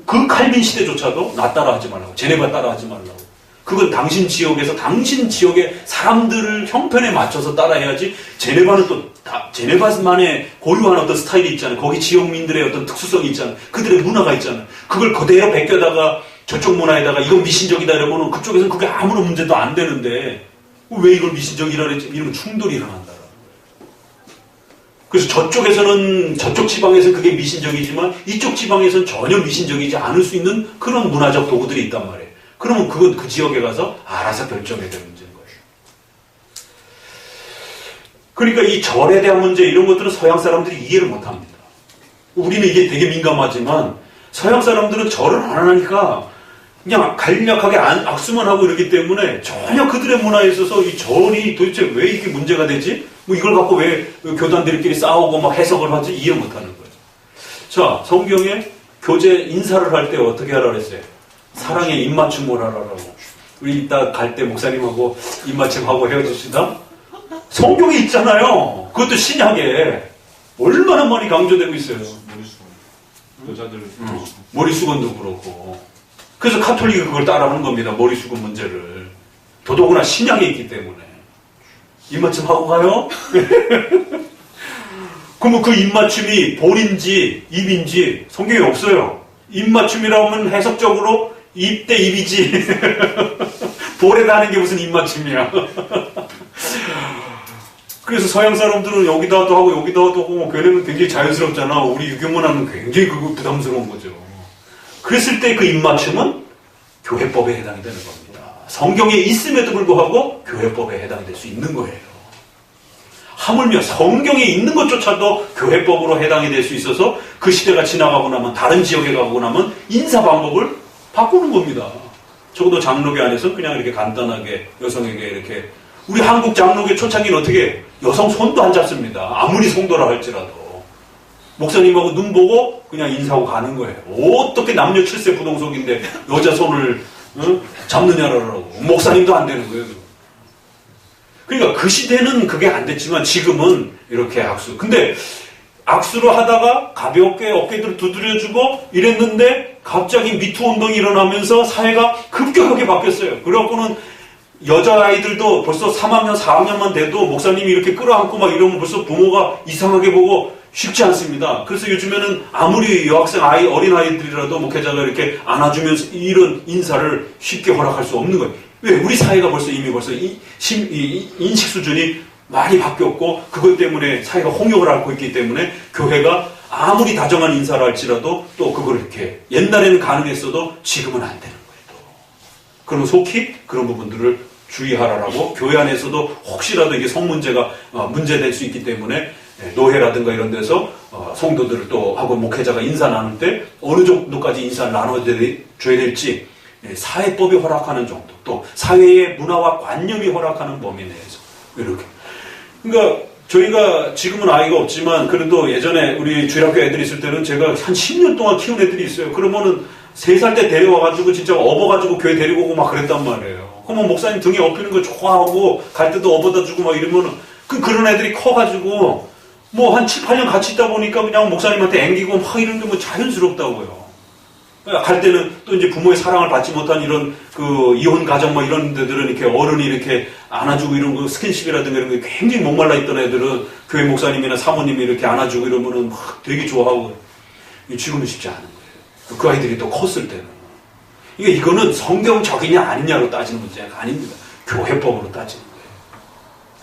그 칼빈 시대조차도 나 따라하지 말라고 제네바 따라하지 말라고 그건 당신 지역에서 당신 지역의 사람들을 형편에 맞춰서 따라해야지 제네바는 또 제네바만의 고유한 어떤 스타일이 있잖아요. 거기 지역민들의 어떤 특수성이 있잖아요. 그들의 문화가 있잖아요. 그걸 그대로 베껴다가 저쪽 문화에다가 이건 미신적이다 이러면 그쪽에서는 그게 아무런 문제도 안 되는데 왜 이걸 미신적이라 그랬지? 이러면 충돌이 일어난다. 그래서 저쪽에서는 저쪽 지방에서는 그게 미신적이지만 이쪽 지방에서는 전혀 미신적이지 않을 수 있는 그런 문화적 도구들이 있단 말이에요. 그러면 그건 그 지역에 가서 알아서 결정해야 되는 문제인 거예요. 그러니까 이 절에 대한 문제 이런 것들은 서양 사람들이 이해를 못합니다. 우리는 이게 되게 민감하지만 서양 사람들은 절을 안 하니까 그냥 간략하게 악수만 하고 이러기 때문에 전혀 그들의 문화에 있어서 이 절이 도대체 왜 이게 문제가 되지? 뭐 이걸 갖고 왜 교단들끼리 싸우고 막 해석을 하지? 이해 못하는 거예요. 자, 성경에 교제 인사를 할 때 어떻게 하라 그랬어요? 사랑에 입맞춤을 하라고. 우리 이따 갈 때 목사님하고 입맞춤하고 헤어집시다. 성경에 있잖아요. 그것도 신약에 얼마나 많이 강조되고 있어요. 여자들 머리수건도 그렇고. 그래서 카톨릭이 그걸 따라하는 겁니다. 머리수건 문제를. 더더구나 신약에 있기 때문에. 입맞춤 하고 가요? 그러면 그 입맞춤이 볼인지 입인지 성경에 없어요. 입맞춤이라고 하면 해석적으로 입 대 입이지. 볼에다 하는 게 무슨 입맞춤이야. 그래서 서양 사람들은 여기다도 하고 여기다도 하고 걔네는 굉장히 자연스럽잖아. 우리 유교문화는 굉장히 그거 부담스러운 거죠. 그랬을 때 그 입맞춤은 교회법에 해당이 되는 겁니다. 성경에 있음에도 불구하고 교회법에 해당이 될 수 있는 거예요. 하물며 성경에 있는 것조차도 교회법으로 해당이 될 수 있어서 그 시대가 지나가고 나면 다른 지역에 가고 나면 인사 방법을 바꾸는 겁니다. 적어도 장로교 안에서 그냥 이렇게 간단하게 여성에게 이렇게 우리 한국 장로교 초창기는 어떻게 여성 손도 안 잡습니다. 아무리 성도라 할지라도. 목사님하고 눈 보고 그냥 인사하고 가는 거예요. 어떻게 남녀 7세 부동석인데 여자 손을 잡느냐라고. 목사님도 안 되는 거예요. 그러니까 그 시대는 그게 안 됐지만 지금은 이렇게 악수. 근데 악수로 하다가 가볍게 어깨들을 두드려주고 이랬는데 갑자기 미투 운동이 일어나면서 사회가 급격하게 바뀌었어요. 그래갖고는 여자아이들도 벌써 3학년, 4학년만 돼도 목사님이 이렇게 끌어안고 막 이러면 벌써 부모가 이상하게 보고 쉽지 않습니다. 그래서 요즘에는 아무리 여학생 어린아이들이라도 목회자가 이렇게 안아주면서 이런 인사를 쉽게 허락할 수 없는 거예요. 왜? 우리 사회가 이미 인식 수준이 많이 바뀌었고 그것 때문에 사회가 홍역을 앓고 있기 때문에 교회가 아무리 다정한 인사를 할지라도 또 그걸 이렇게 옛날에는 가능했어도 지금은 안 되는 거예요. 또. 그러면 속히 그런 부분들을 주의하라라고 교회 안에서도 혹시라도 이게 성 문제가 문제될 수 있기 때문에 노회라든가 이런 데서 성도들을 또 하고 목회자가 인사 나눌 때 어느 정도까지 인사를 나눠줘야 될지 사회법이 허락하는 정도, 또 사회의 문화와 관념이 허락하는 범위 내에서 이렇게. 그러니까 저희가 지금은 아이가 없지만 그래도 예전에 우리 주일학교 애들이 있을 때는 제가 한 10년 동안 키운 애들이 있어요. 그러면은 3살 때 데려와가지고 진짜 업어가지고 교회 데리고 오고 막 그랬단 말이에요. 그러면 목사님 등에 업히는 거 좋아하고 갈 때도 업어다 주고 막 이러면은 그런 애들이 커가지고 뭐 한 7, 8년 같이 있다 보니까 그냥 목사님한테 앵기고 막 이런 게 뭐 자연스럽다고요. 갈 때는 또 이제 부모의 사랑을 받지 못한 이런 그 이혼 가정 뭐 이런 데들은 이렇게 어른이 이렇게 안아주고 이런 거 스킨십이라든가 이런 게 굉장히 목말라 있던 애들은 교회 목사님이나 사모님이 이렇게 안아주고 이러면은 막 되게 좋아하고. 지금은 쉽지 않은 거예요. 그 아이들이 또 컸을 때는. 이거는 성경적이냐 아니냐로 따지는 문제가 아닙니다. 교회법으로 따지는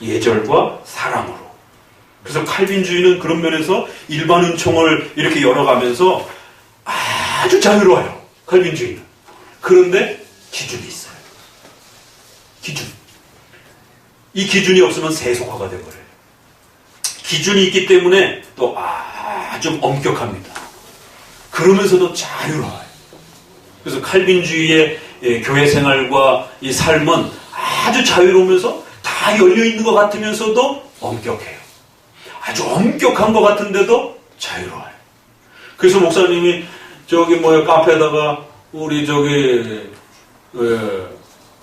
거예요. 예절과 사랑으로. 그래서 칼빈주의는 그런 면에서 일반 은총을 이렇게 열어가면서 아주 자유로워요. 칼빈주의는. 그런데 기준이 있어요. 기준. 이 기준이 없으면 세속화가 돼버려요. 기준이 있기 때문에 또 아주 엄격합니다. 그러면서도 자유로워요. 그래서 칼빈주의의 교회 생활과 이 삶은 아주 자유로우면서 다 열려있는 것 같으면서도 엄격해요. 아주 엄격한 것 같은데도 자유로워요. 그래서 목사님이 카페에다가 우리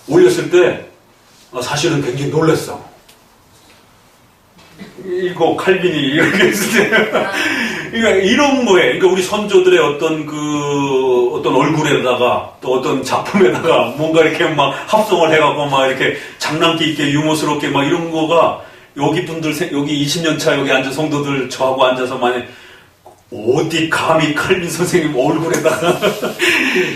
올렸을 때 사실은 굉장히 놀랐어. 이거 칼빈이 이렇게 했을 때. 그러니까 이런 거에, 그러니까 우리 선조들의 어떤 얼굴에다가 또 어떤 작품에다가 뭔가 이렇게 막 합성을 해갖고 막 이렇게 장난기 있게 유머스럽게 막 이런 거가 여기 20년 차 여기 앉은 성도들 저하고 앉아서 만약 어디 감히 칼빈 선생님 얼굴에다가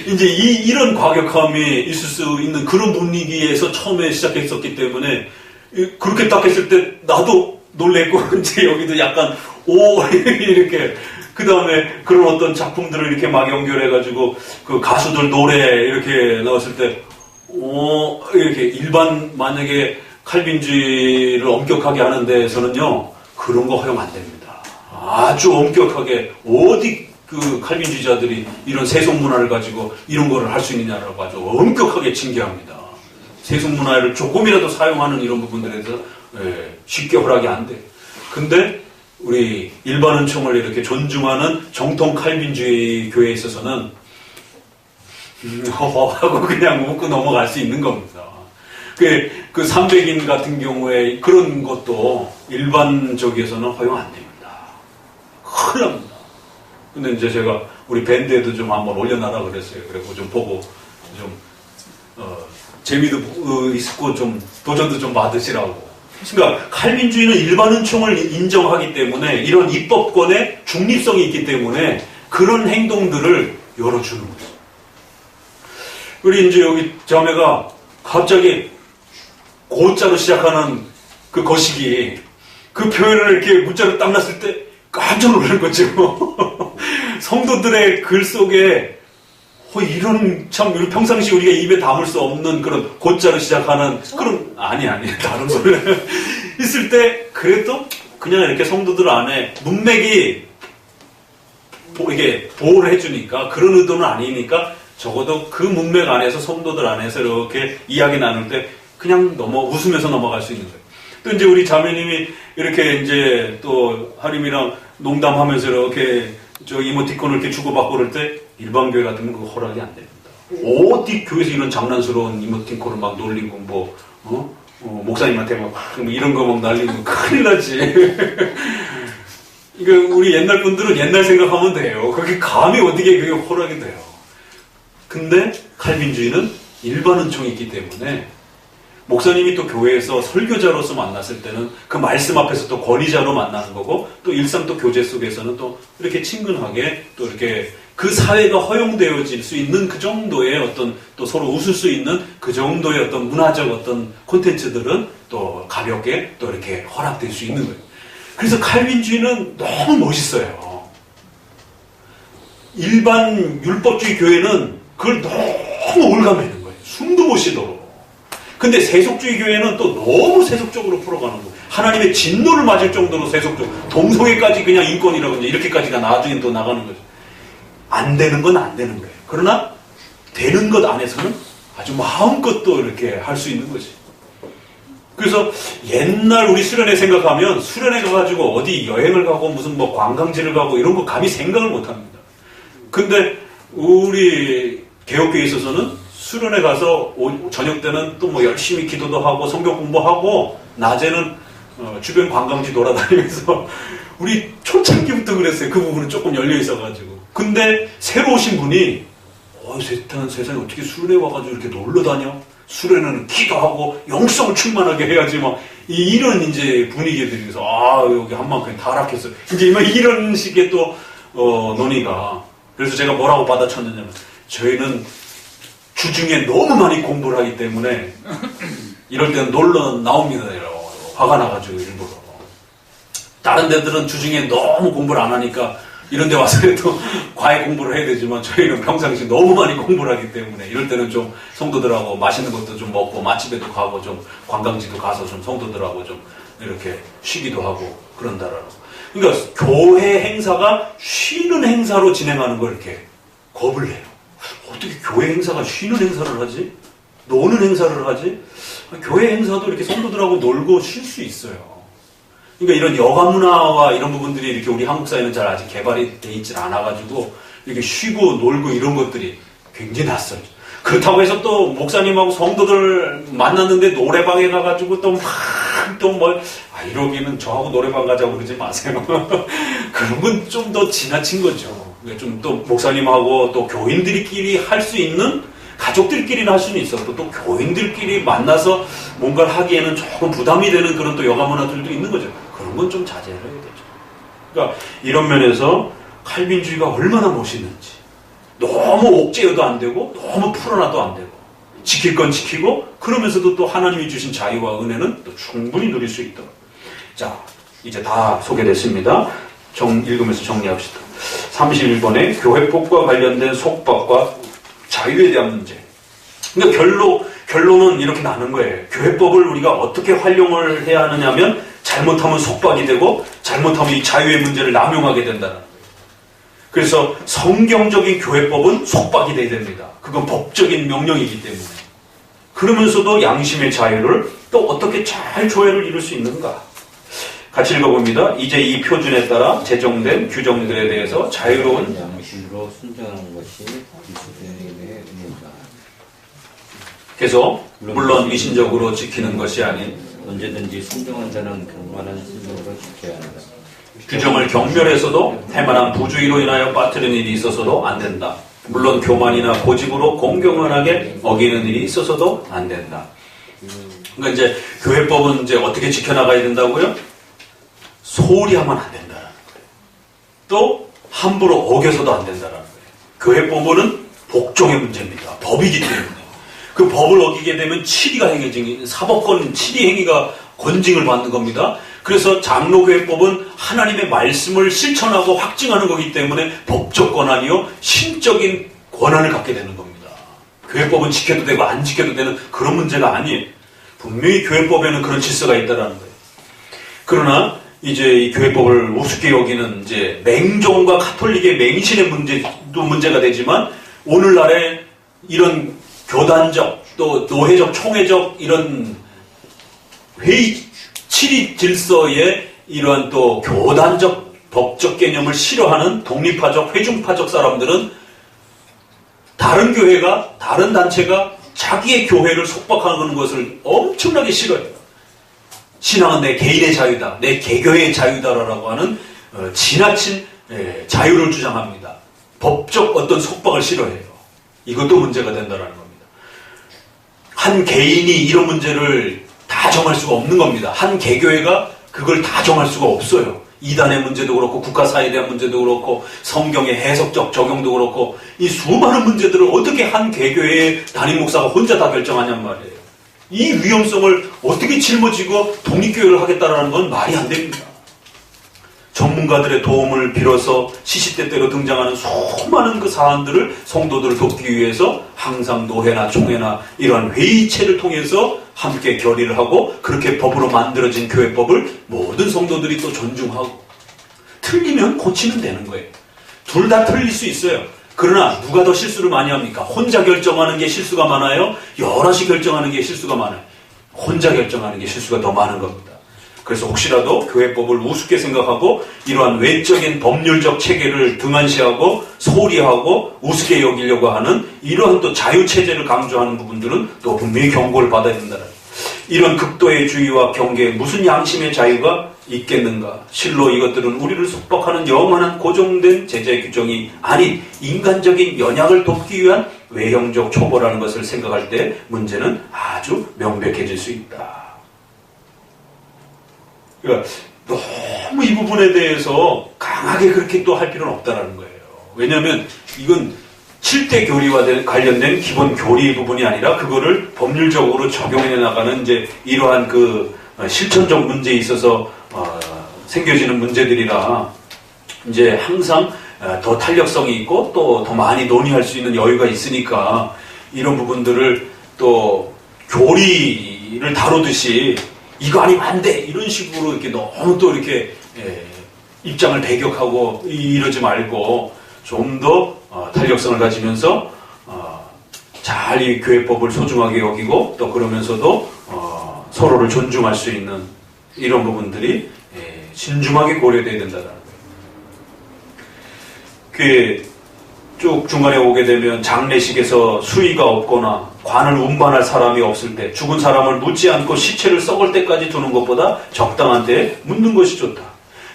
이제 이런 과격함이 있을 수 있는 그런 분위기에서 처음에 시작했었기 때문에 그렇게 딱 했을 때 나도 놀랬고 이제 여기도 약간 이렇게 그 다음에 그런 어떤 작품들을 이렇게 막 연결해가지고 그 가수들 노래 이렇게 나왔을 때 이렇게 일반 만약에 칼빈주의를 엄격하게 하는 데에서는요 그런 거 허용 안 됩니다. 아주 엄격하게 어디 그 칼빈주의자들이 이런 세속 문화를 가지고 이런 거를 할 수 있느냐라고 아주 엄격하게 징계합니다. 세속 문화를 조금이라도 사용하는 이런 부분들에서 쉽게 허락이 안 돼. 근데 우리 일반 은총을 이렇게 존중하는 정통 칼빈주의 교회에 있어서는 하고 그냥 웃고 넘어갈 수 있는 겁니다. 그 300인 같은 경우에 그런 것도 일반적에서는 허용 안 됩니다. 큰일 납니다. 근데 이제 제가 우리 밴드에도 좀 한번 올려놔라 그랬어요. 그래고 좀 보고 좀 재미도 있고 좀 도전도 좀 받으시라고. 그러니까 칼빈주의는 일반 은총을 인정하기 때문에 이런 입법권의 중립성이 있기 때문에 그런 행동들을 열어주는 거예요. 우리 이제 여기 자매가 갑자기 고자로 시작하는 그 거시기 그 표현을 이렇게 문자로 딱 놨을 때 깜짝 놀란 거죠. 성도들의 글 속에 이런 참 평상시 우리가 입에 담을 수 없는 그런 고자로 시작하는 그런 아니 다른 소리 있을 때 그래도 그냥 이렇게 성도들 안에 문맥이 이게 보호를 해주니까 그런 의도는 아니니까 적어도 그 문맥 안에서 성도들 안에서 이렇게 이야기 나눌 때 그냥 웃으면서 넘어갈 수 있는 거예요. 또 이제 우리 자매님이 이렇게 이제 또 하림이랑 농담하면서 이렇게 이모티콘을 이렇게 주고받고 그럴 때 일반 교회 같으면 그거 허락이 안 됩니다. 어디 교회에서 이런 장난스러운 이모티콘을 막 놀리고 목사님한테 막 이런 거 막 날리고 큰일 나지. 그러니까 우리 옛날 분들은 옛날 생각하면 돼요. 그게 감히 어디게 그게 허락이 돼요. 근데 칼빈주의는 일반 은총이 있기 때문에 목사님이 또 교회에서 설교자로서 만났을 때는 그 말씀 앞에서 또 권위자로 만나는 거고 또 일상 또 교제 속에서는 또 이렇게 친근하게 또 이렇게 그 사회가 허용되어질 수 있는 그 정도의 어떤 또 서로 웃을 수 있는 그 정도의 어떤 문화적 어떤 콘텐츠들은 또 가볍게 또 이렇게 허락될 수 있는 거예요. 그래서 칼빈주의는 너무 멋있어요. 일반 율법주의 교회는 그걸 너무 올가매는 거예요. 숨도 못 쉬도록. 근데 세속주의 교회는 또 너무 세속적으로 풀어가는 거예요. 하나님의 진노를 맞을 정도로 세속적으로. 동성애까지 그냥 인권이라고 이제 이렇게까지가 나중에 또 나가는 거죠. 안 되는 건 안 되는 거예요. 그러나 되는 것 안에서는 아주 마음껏 또 이렇게 할 수 있는 거지. 그래서 옛날 우리 수련회 생각하면 수련회 가가지고 어디 여행을 가고 무슨 뭐 관광지를 가고 이런 거 감히 생각을 못 합니다. 근데 우리 개혁교회에 있어서는 수련회 가서 저녁 때는 또 뭐 열심히 기도도 하고 성경 공부하고 낮에는 주변 관광지 돌아다니면서 우리 초창기부터 그랬어요. 그 부분은 조금 열려 있어가지고. 근데 새로 오신 분이 세상에 어떻게 수련회 와가지고 이렇게 놀러 다녀? 수련회는 기도하고 영성을 충만하게 해야지 막 이런 이제 분위기들에서 여기 한만큼 타락했어. 이제 막 이런 식의 또 논의가. 그래서 제가 뭐라고 받아쳤느냐면 저희는 주중에 너무 많이 공부를 하기 때문에 이럴 때는 놀러 나옵니다. 화가 나가지고 일부러. 다른 데들은 주중에 너무 공부를 안 하니까 이런 데 와서 또 과외 공부를 해야 되지만 저희는 평상시 너무 많이 공부를 하기 때문에 이럴 때는 좀 성도들하고 맛있는 것도 좀 먹고 맛집에도 가고 좀 관광지도 가서 좀 성도들하고 좀 이렇게 쉬기도 하고 그런다라고. 그러니까 교회 행사가 쉬는 행사로 진행하는 걸 이렇게 겁을 내요. 어떻게 교회 행사가 쉬는 행사를 하지? 노는 행사를 하지? 교회 행사도 이렇게 성도들하고 놀고 쉴 수 있어요. 그러니까 이런 여가 문화와 이런 부분들이 이렇게 우리 한국 사회는 잘 아직 개발이 돼 있질 않아가지고 이렇게 쉬고 놀고 이런 것들이 굉장히 낯설죠. 그렇다고 해서 또 목사님하고 성도들 만났는데 노래방에 가가지고 이러기는 저하고 노래방 가자고 그러지 마세요. 그런 건 좀 더 지나친 거죠. 좀 또 목사님하고 또 교인들끼리 할 수 있는 가족들끼리는 할 수는 있어도 또 교인들끼리 만나서 뭔가를 하기에는 조금 부담이 되는 그런 또 여가 문화들도 있는 거죠. 그런 건 좀 자제를 해야 되죠. 그러니까 이런 면에서 칼빈주의가 얼마나 멋있는지. 너무 옥죄어도 안 되고 너무 풀어놔도 안 되고 지킬 건 지키고 그러면서도 또 하나님이 주신 자유와 은혜는 또 충분히 누릴 수 있도록. 자, 이제 다 소개됐습니다. 읽으면서 정리합시다. 31번에 교회법과 관련된 속박과 자유에 대한 문제. 그러니까 결론은 이렇게 나는 거예요. 교회법을 우리가 어떻게 활용을 해야 하느냐면 잘못하면 속박이 되고 잘못하면 이 자유의 문제를 남용하게 된다는 거예요. 그래서 성경적인 교회법은 속박이 돼야 됩니다. 그건 법적인 명령이기 때문에. 그러면서도 양심의 자유를 또 어떻게 잘 조회를 이룰 수 있는가. 같이 읽어봅니다. 이제 이 표준에 따라 제정된 규정들에 대해서 자유로운 양심으로 순종하는 것이 그리스도인에게 의무다. 계속 물론 미신적으로 지키는 것이 아닌 언제든지 순종한 자는 경건한 순종으로 지켜야 한다. 규정을 경멸해서도 해만한 부주의로 인하여 빠뜨리는 일이 있어서도 안 된다. 물론 교만이나 고집으로 공경원하게 어기는 일이 있어서도 안 된다. 그러니까 이제 교회법은 이제 어떻게 지켜나가야 된다고요? 소홀히 하면 안 된다는 거예요. 또 함부로 어겨서도 안 된다는 거예요. 교회법은 복종의 문제입니다. 법이기 때문에. 그 법을 어기게 되면 치리가 행해지니 사법권 치리 행위가 권징을 받는 겁니다. 그래서 장로교회법은 하나님의 말씀을 실천하고 확증하는 거기 때문에 법적 권한이요 신적인 권한을 갖게 되는 겁니다. 교회법은 지켜도 되고 안 지켜도 되는 그런 문제가 아니에요. 분명히 교회법에는 그런 질서가 있다라는 거예요. 그러나 이제 이 교회법을 우습게 여기는 이제 맹종과 카톨릭의 맹신의 문제도 문제가 되지만 오늘날에 이런 교단적 또 노회적 총회적 이런 회의 치리 질서의 이러한 또 교단적 법적 개념을 싫어하는 독립파적 회중파적 사람들은 다른 교회가 다른 단체가 자기의 교회를 속박하는 것을 엄청나게 싫어해요. 신앙은 내 개인의 자유다, 내 개교의 자유다라고 하는 지나친 자유를 주장합니다. 법적 어떤 속박을 싫어해요. 이것도 문제가 된다는 겁니다. 한 개인이 이런 문제를 다 정할 수가 없는 겁니다. 한 개교회가 그걸 다 정할 수가 없어요. 이단의 문제도 그렇고 국가사회에 대한 문제도 그렇고 성경의 해석적 적용도 그렇고 이 수많은 문제들을 어떻게 한 개교회의 담임 목사가 혼자 다 결정하냔 말이에요. 이 위험성을 어떻게 짊어지고 독립교회를 하겠다라는 건 말이 안 됩니다. 전문가들의 도움을 빌어서 시시때때로 등장하는 수많은 그 사안들을 성도들을 돕기 위해서 항상 노회나 총회나 이러한 회의체를 통해서 함께 결의를 하고 그렇게 법으로 만들어진 교회법을 모든 성도들이 또 존중하고 틀리면 고치면 되는 거예요. 둘 다 틀릴 수 있어요. 그러나 누가 더 실수를 많이 합니까? 혼자 결정하는 게 실수가 많아요? 여럿이 결정하는 게 실수가 많아요? 혼자 결정하는 게 실수가 더 많은 겁니다. 그래서 혹시라도 교회법을 우습게 생각하고 이러한 외적인 법률적 체계를 등한시하고 소리하고 우습게 여기려고 하는 이러한 또 자유체제를 강조하는 부분들은 또 분명히 경고를 받아야 된다는 이런 극도의 주의와 경계에 무슨 양심의 자유가 있겠는가. 실로 이것들은 우리를 속박하는 영원한 고정된 제재 규정이 아닌 인간적인 연약을 돕기 위한 외형적 초보라는 것을 생각할 때 문제는 아주 명백해질 수 있다. 그러니까 너무 이 부분에 대해서 강하게 그렇게 또 할 필요는 없다는 거예요. 왜냐하면 이건 7대 교리와 관련된 기본 교리 부분이 아니라 그거를 법률적으로 적용해 나가는 이제 이러한 그 실천적 문제에 있어서 생겨지는 문제들이라 이제 항상 더 탄력성이 있고 또 더 많이 논의할 수 있는 여유가 있으니까 이런 부분들을 또 교리를 다루듯이 이거 아니면 안 돼! 이런 식으로 이렇게 너무 또 이렇게, 입장을 배격하고 이러지 말고 좀 더, 탄력성을 가지면서, 잘 이 교회법을 소중하게 여기고 또 그러면서도, 서로를 존중할 수 있는 이런 부분들이, 신중하게 고려돼야 된다는 거예요. 그게 쭉 중간에 오게 되면 장례식에서 수의가 없거나 관을 운반할 사람이 없을 때 죽은 사람을 묻지 않고 시체를 썩을 때까지 두는 것보다 적당한 때에 묻는 것이 좋다.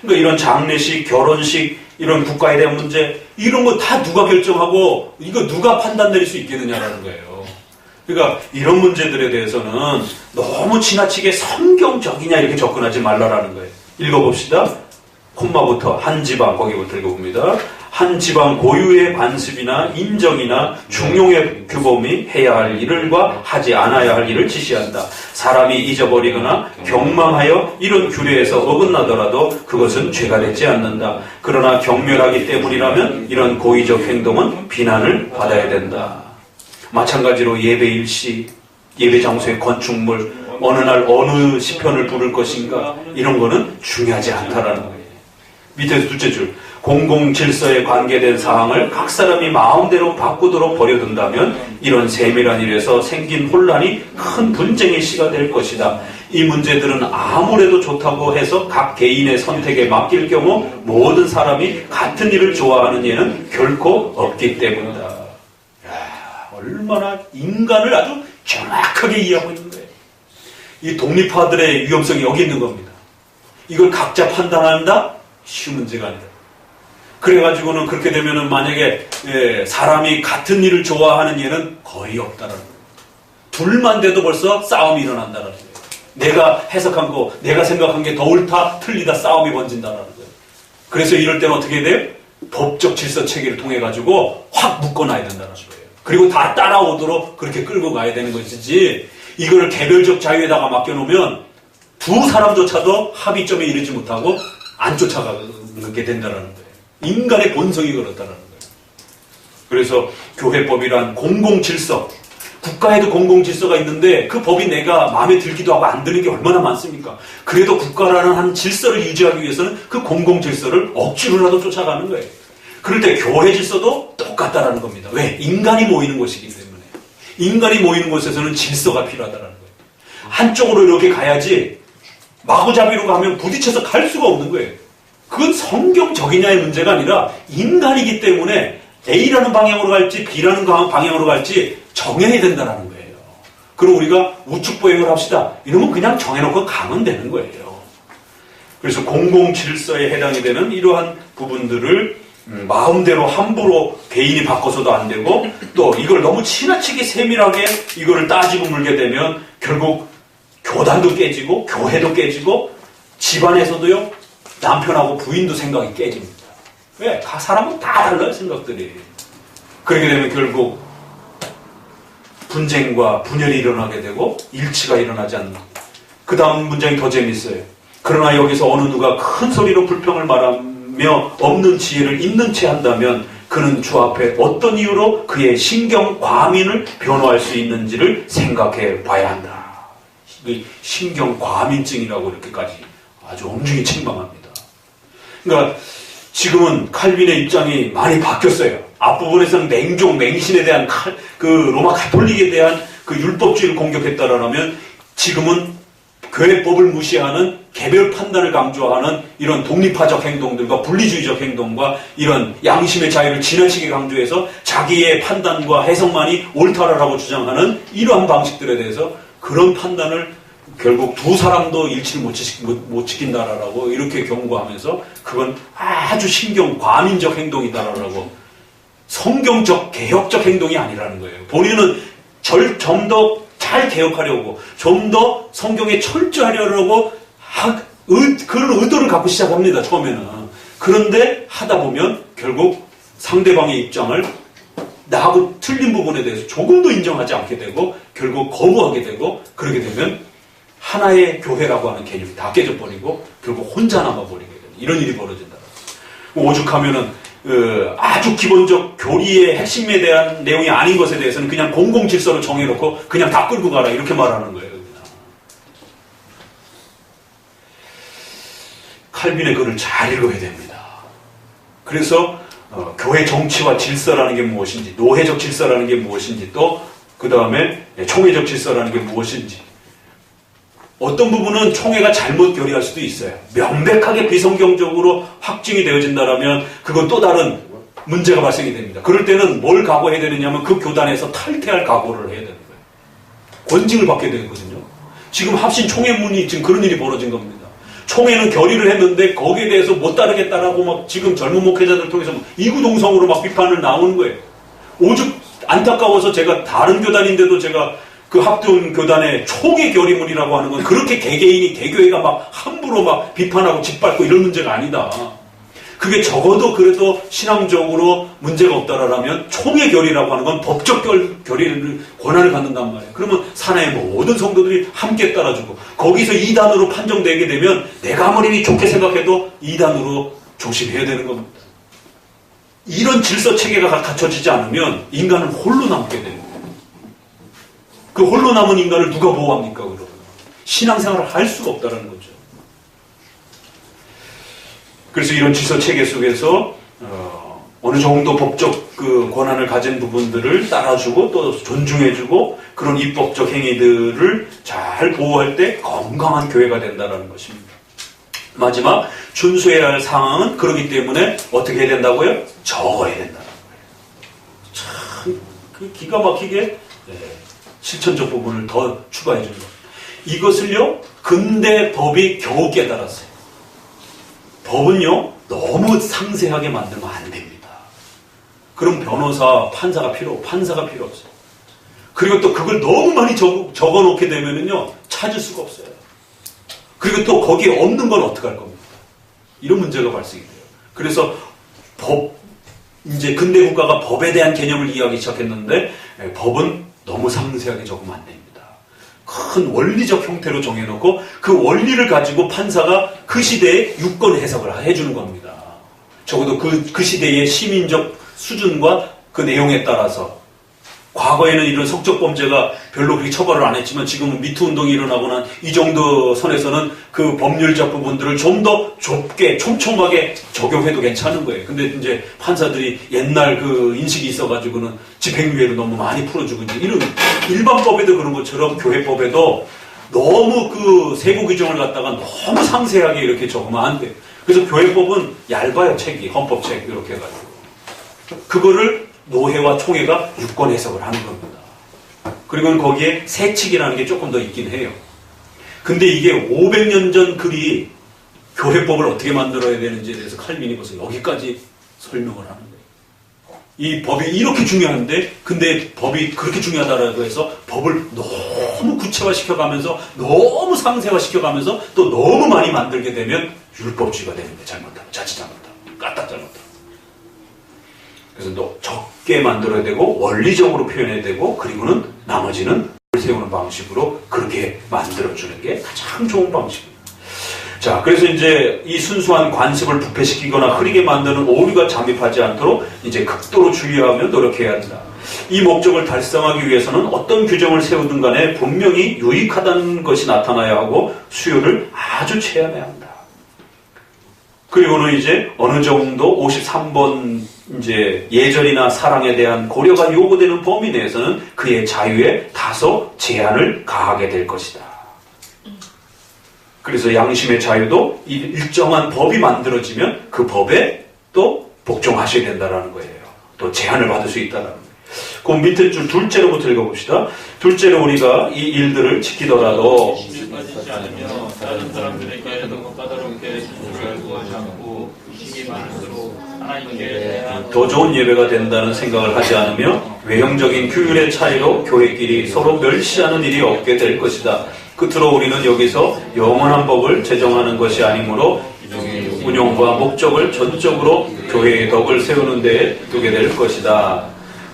그러니까 이런 장례식, 결혼식, 이런 국가에 대한 문제 이런 거 다 누가 결정하고 이거 누가 판단 내릴 수 있겠느냐라는 거예요. 그러니까 이런 문제들에 대해서는 너무 지나치게 성경적이냐 이렇게 접근하지 말라라는 거예요. 읽어봅시다. 콤마부터 한 지방 거기부터 읽어봅니다. 한 지방 고유의 관습이나 인정이나 중용의 규범이 해야 할 일을과 하지 않아야 할 일을 지시한다. 사람이 잊어버리거나 경망하여 이런 규례에서 어긋나더라도 그것은 죄가 되지 않는다. 그러나 경멸하기 때문이라면 이런 고의적 행동은 비난을 받아야 된다. 마찬가지로 예배 일시, 예배 장소의 건축물, 어느 날 어느 시편을 부를 것인가 이런 거는 중요하지 않다라는 거예요. 밑에서 둘째 줄. 공공질서에 관계된 사항을 각 사람이 마음대로 바꾸도록 버려둔다면 이런 세밀한 일에서 생긴 혼란이 큰 분쟁의 시가 될 것이다. 이 문제들은 아무래도 좋다고 해서 각 개인의 선택에 맡길 경우 모든 사람이 같은 일을 좋아하는 예는 결코 없기 때문이다. 야, 얼마나 인간을 아주 정확하게 이해하고 있는 거예요. 이 독립파들의 위험성이 여기 있는 겁니다. 이걸 각자 판단한다? 쉬운 문제가 아니다. 그래가지고는 그렇게 되면은 만약에 사람이 같은 일을 좋아하는 예는 거의 없다라는 거예요. 둘만 돼도 벌써 싸움이 일어난다라는 거예요. 내가 해석한 거, 내가 생각한 게 더 옳다, 틀리다 싸움이 번진다라는 거예요. 그래서 이럴 때는 어떻게 돼요? 법적 질서 체계를 통해 가지고 확 묶어놔야 된다는 거예요. 그리고 다 따라오도록 그렇게 끌고 가야 되는 것이지 이거를 개별적 자유에다가 맡겨놓으면 두 사람조차도 합의점에 이르지 못하고 안 쫓아가게 된다는 거예요. 인간의 본성이 그렇다는 거예요. 그래서 교회법이란 공공질서, 국가에도 공공질서가 있는데 그 법이 내가 마음에 들기도 하고 안 드는 게 얼마나 많습니까? 그래도 국가라는 한 질서를 유지하기 위해서는 그 공공질서를 억지로라도 쫓아가는 거예요. 그럴 때 교회 질서도 똑같다라는 겁니다. 왜? 인간이 모이는 곳이기 때문에. 인간이 모이는 곳에서는 질서가 필요하다는 거예요. 한쪽으로 이렇게 가야지 마구잡이로 가면 부딪혀서 갈 수가 없는 거예요. 그건 성경적이냐의 문제가 아니라 인간이기 때문에 A라는 방향으로 갈지 B라는 방향으로 갈지 정해야 된다는 거예요. 그럼 우리가 우측보행을 합시다. 이러면 그냥 정해놓고 가면 되는 거예요. 그래서 공공질서에 해당이 되는 이러한 부분들을 마음대로 함부로 개인이 바꿔서도 안 되고 또 이걸 너무 지나치게 세밀하게 이거를 따지고 물게 되면 결국 교단도 깨지고 교회도 깨지고 집안에서도요 남편하고 부인도 생각이 깨집니다. 왜? 사람은 다 달라요 생각들이. 그렇게 되면 결국 분쟁과 분열이 일어나게 되고 일치가 일어나지 않는. 그 다음 문장이 더 재밌어요. 그러나 여기서 어느 누가 큰 소리로 불평을 말하며 없는 지혜를 있는 채 한다면 그는 주 앞에 어떤 이유로 그의 신경 과민을 변호할 수 있는지를 생각해 봐야 한다. 신경 과민증이라고 이렇게까지 아주 엄중히 책망합니다. 그러니까 지금은 칼빈의 입장이 많이 바뀌었어요. 앞부분에서는 맹신에 대한 그 로마 가톨릭에 대한 그 율법주의를 공격했다라면 지금은 교회법을 무시하는 개별 판단을 강조하는 이런 독립파적 행동들과 분리주의적 행동과 이런 양심의 자유를 지나치게 강조해서 자기의 판단과 해석만이 옳다라고 주장하는 이러한 방식들에 대해서 그런 판단을 결국 두 사람도 일치를 못 지킨다라고 이렇게 경고하면서 그건 아주 신경 과민적 행동이다라고 성경적 개혁적 행동이 아니라는 거예요. 본인은 좀 더 잘 개혁하려고 좀 더 성경에 철저하려고 그런 의도를 갖고 시작합니다. 처음에는. 그런데 하다 보면 결국 상대방의 입장을 나하고 틀린 부분에 대해서 조금도 인정하지 않게 되고 결국 거부하게 되고 그러게 되면 하나의 교회라고 하는 개념이 다 깨져버리고 결국 혼자 남아버리게 되는 이런 일이 벌어진다. 오죽하면은 아주 기본적 교리의 핵심에 대한 내용이 아닌 것에 대해서는 그냥 공공질서로 정해놓고 그냥 다 끌고 가라 이렇게 말하는 거예요. 그냥. 칼빈의 글을 잘 읽어야 됩니다. 그래서 교회 정치와 질서라는 게 무엇인지, 노회적 질서라는 게 무엇인지, 또 그 다음에 총회적 질서라는 게 무엇인지. 어떤 부분은 총회가 잘못 결의할 수도 있어요. 명백하게 비성경적으로 확증이 되어진다면 그건 또 다른 문제가 발생이 됩니다. 그럴 때는 뭘 각오해야 되느냐면 그 교단에서 탈퇴할 각오를 해야 되는 거예요. 권징을 받게 되거든요. 지금 합신 총회문이 지금 그런 일이 벌어진 겁니다. 총회는 결의를 했는데 거기에 대해서 못 따르겠다라고 막 지금 젊은 목회자들 통해서 이구동성으로 막 비판을 나오는 거예요. 오죽 안타까워서 제가 다른 교단인데도 제가 그 합동 교단의 총회 결의문이라고 하는 건 그렇게 개개인이 개교회가 막 함부로 막 비판하고 짓밟고 이런 문제가 아니다. 그게 적어도 그래도 신앙적으로 문제가 없다라면 총회 결의라고 하는 건 법적 결의를 권한을 갖는단 말이에요. 그러면 사내의 모든 성도들이 함께 따라주고 거기서 이단으로 판정되게 되면 내가 아무리 좋게 생각해도 이단으로 조심해야 되는 겁니다. 이런 질서 체계가 갖춰지지 않으면 인간은 홀로 남게 됩니다. 그 홀로 남은 인간을 누가 보호합니까, 그러면? 신앙생활을 할 수가 없다는 거죠. 그래서 이런 질서 체계 속에서, 어느 정도 법적 그 권한을 가진 부분들을 따라주고 또 존중해주고 그런 입법적 행위들을 잘 보호할 때 건강한 교회가 된다는 것입니다. 마지막, 준수해야 할 상황은 그러기 때문에 어떻게 해야 된다고요? 적어야 된다는 거예요. 참, 그 기가 막히게, 실천적 부분을 더 추가해 준 겁니다. 이것을요, 근대 법이 겨우 깨달았어요. 법은요, 너무 상세하게 만들면 안 됩니다. 그럼 변호사, 판사가 필요 없어요. 그리고 또 그걸 너무 많이 적어 놓게 되면은요, 찾을 수가 없어요. 그리고 또 거기에 없는 건 어떡할 겁니까? 이런 문제가 발생이 돼요. 그래서 이제 근대 국가가 법에 대한 개념을 이해하기 시작했는데, 법은 너무 상세하게 적으면 안 됩니다. 큰 원리적 형태로 정해놓고 그 원리를 가지고 판사가 그 시대에 유권 해석을 해주는 겁니다. 적어도 그 시대의 시민적 수준과 그 내용에 따라서 과거에는 이런 성적 범죄가 별로 그렇게 처벌을 안 했지만 지금은 미투 운동이 일어나고 난 이 정도 선에서는 그 법률적 부분들을 좀 더 좁게 촘촘하게 적용해도 괜찮은 거예요. 근데 이제 판사들이 옛날 그 인식이 있어가지고는 집행유예로 너무 많이 풀어주고 이제 이런 일반법에도 그런 것처럼 교회법에도 너무 그 세부 규정을 갖다가 너무 상세하게 이렇게 적으면 안 돼요. 그래서 교회법은 얇아요, 책이. 헌법책 이렇게 해가지고. 그거를 노회와 총회가 유권 해석을 하는 겁니다. 그리고 거기에 세칙이라는 게 조금 더 있긴 해요. 근데 이게 500년 전 글이 교회법을 어떻게 만들어야 되는지에 대해서 칼빈이 벌써 여기까지 설명을 하는 거예요. 이 법이 이렇게 중요한데 근데 법이 그렇게 중요하다고 해서 법을 너무 구체화시켜가면서 너무 상세화시켜가면서 또 너무 많이 만들게 되면 율법주의가 되는데 잘못하면 자칫 잘못하면 까딱 잘못하면 그래서 또 적게 만들어야 되고 원리적으로 표현해야 되고 그리고는 나머지는 세우는 방식으로 그렇게 만들어주는 게 가장 좋은 방식입니다. 자, 그래서 이제 이 순수한 관습을 부패시키거나 흐리게 만드는 오류가 잠입하지 않도록 이제 극도로 주의하며 노력해야 한다. 이 목적을 달성하기 위해서는 어떤 규정을 세우든 간에 분명히 유익하다는 것이 나타나야 하고 수요를 아주 체험해야 한다. 그리고는 이제 어느 정도 53번 이제 예절이나 사랑에 대한 고려가 요구되는 범위 내에서는 그의 자유에 다소 제한을 가하게 될 것이다. 그래서 양심의 자유도 일정한 법이 만들어지면 그 법에 또 복종하셔야 된다는 거예요. 또 제한을 받을 수 있다는 거예요. 그 밑에 줄 둘째로부터 읽어봅시다. 둘째로 우리가 이 일들을 지키더라도 빠지지 않으며 다른 사람들에게 너무 까다롭게 구하지 않고 힘이 많을수록 하나님께 대한 더 좋은 예배가 된다는 생각을 하지 않으며 외형적인 규율의 차이로 교회끼리 서로 멸시하는 일이 없게 될 것이다. 끝으로 우리는 여기서 영원한 법을 제정하는 것이 아니므로 운영과 목적을 전적으로 교회의 덕을 세우는 데에 두게 될 것이다.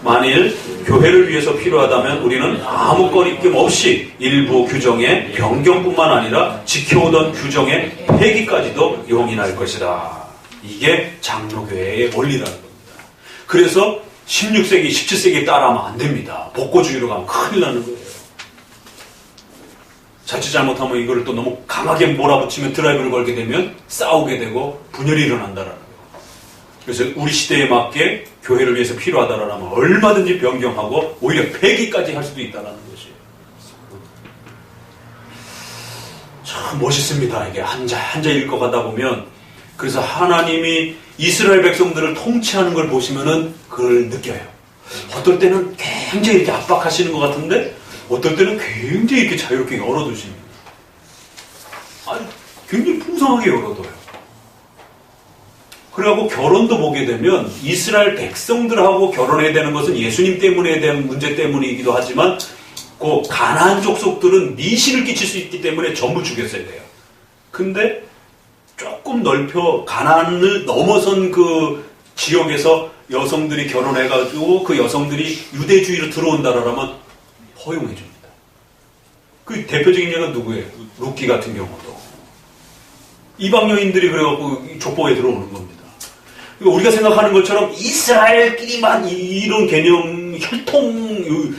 만일 교회를 위해서 필요하다면 우리는 아무 거리낌 없이 일부 규정의 변경뿐만 아니라 지켜오던 규정의 폐기까지도 용인할 것이다. 이게 장로교회의 원리라는 겁니다. 그래서 16세기, 17세기에 따라하면 안 됩니다. 복고주의로 가면 큰일 나는 거예요. 자칫 잘못하면 이거를 또 너무 강하게 몰아붙이면 드라이브를 걸게 되면 싸우게 되고 분열이 일어난다라는 거예요. 그래서 우리 시대에 맞게 교회를 위해서 필요하다라면 얼마든지 변경하고 오히려 폐기까지 할 수도 있다는 것이에요. 참 멋있습니다. 이게 한자 읽어가다 보면 그래서 하나님이 이스라엘 백성들을 통치하는 걸 보시면은 그걸 느껴요. 어떨 때는 굉장히 이렇게 압박하시는 것 같은데 어떨 때는 굉장히 이렇게 자유롭게 열어두십니다. 아니, 굉장히 풍성하게 열어둬요. 그래갖고 결혼도 보게 되면 이스라엘 백성들하고 결혼해야 되는 것은 예수님 때문에 대한 문제 때문이기도 하지만 그 가나안 족속들은 미신을 끼칠 수 있기 때문에 전부 죽였어야 돼요. 근데 조금 넓혀 가나안을 넘어선 그 지역에서 여성들이 결혼해가지고 그 여성들이 유대주의로 들어온다라면 허용해줍니다. 그 대표적인 예가 누구예요? 룻기 같은 경우도. 이방 여인들이 그래갖고 족보에 들어오는 겁니다. 그러니까 우리가 생각하는 것처럼 이스라엘끼리만 이런 개념, 혈통,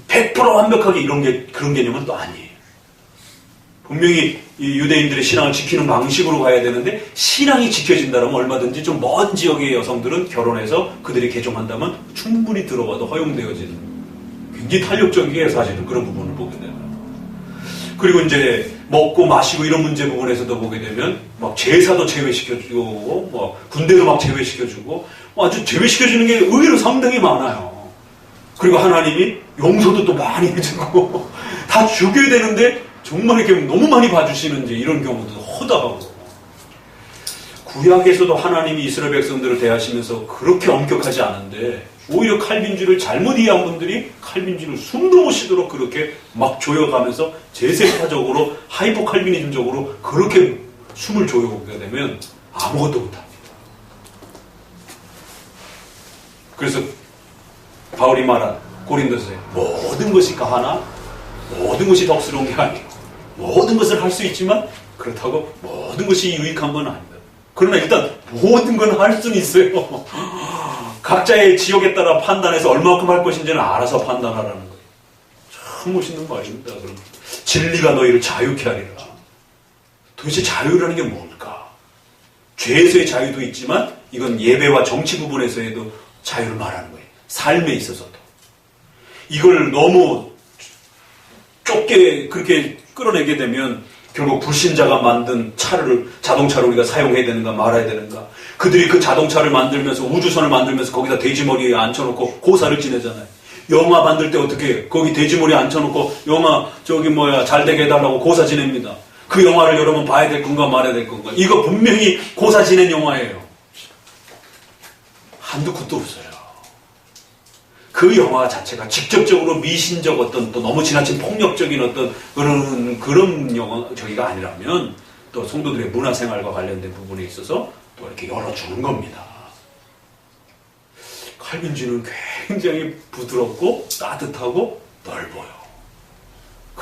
100% 완벽하게 그런 개념은 또 아니에요. 분명히 이 유대인들의 신앙을 지키는 방식으로 가야 되는데 신앙이 지켜진다면 얼마든지 좀 먼 지역의 여성들은 결혼해서 그들이 개종한다면 충분히 들어가도 허용되어지는 굉장히 탄력적이에요. 사실은 그런 부분을 보게 되면. 그리고 이제 먹고 마시고 이런 문제 부분에서도 보게 되면 막 제사도 제외시켜주고 뭐 군대도 막 제외시켜주고 아주 제외시켜주는 게 의외로 상당히 많아요. 그리고 하나님이 용서도 또 많이 해주고 다 죽여야 되는데 정말 이렇게 너무 많이 봐주시는지 이런 경우도 허다하고 구약에서도 하나님이 이스라엘 백성들을 대하시면서 그렇게 엄격하지 않은데 오히려 칼빈주의를 잘못 이해한 분들이 칼빈주의를 숨도 못 쉬도록 그렇게 막 조여가면서 제세파적으로 하이퍼 칼빈이즘적으로 그렇게 숨을 조여오게 되면 아무것도 못합니다. 그래서 바울이 말한 고린도서에 모든 것이 가하나 모든 것이 덕스러운 게 아니고 모든 것을 할 수 있지만 그렇다고 모든 것이 유익한 건 아니다. 그러나 일단 모든 건 할 수는 있어요. 각자의 지역에 따라 판단해서 얼마만큼 할 것인지는 알아서 판단하라는 거예요. 참 멋있는 말입니다. 그럼 진리가 너희를 자유케 하리라. 도대체 자유라는 게 뭘까? 죄에서의 자유도 있지만 이건 예배와 정치 부분에서에도 자유를 말하는 거예요. 삶에 있어서도. 이걸 너무 좁게 그렇게 끌어내게 되면 결국 불신자가 만든 자동차를 우리가 사용해야 되는가 말아야 되는가. 그들이 그 자동차를 만들면서 우주선을 만들면서 거기다 돼지머리에 앉혀놓고 고사를 지내잖아요. 영화 만들 때 어떻게 해요? 거기 돼지머리에 앉혀놓고 영화 잘 되게 해달라고 고사 지냅니다. 그 영화를 여러분 봐야 될 건가 말아야 될 건가. 이거 분명히 고사 지낸 영화예요. 한두 굿도 없어요. 그 영화 자체가 직접적으로 미신적 어떤 또 너무 지나친 폭력적인 어떤 그런 영화 저기가 아니라면 또 성도들의 문화생활과 관련된 부분에 있어서 또 이렇게 열어주는 겁니다. 칼빈주의는 굉장히 부드럽고 따뜻하고 넓어요.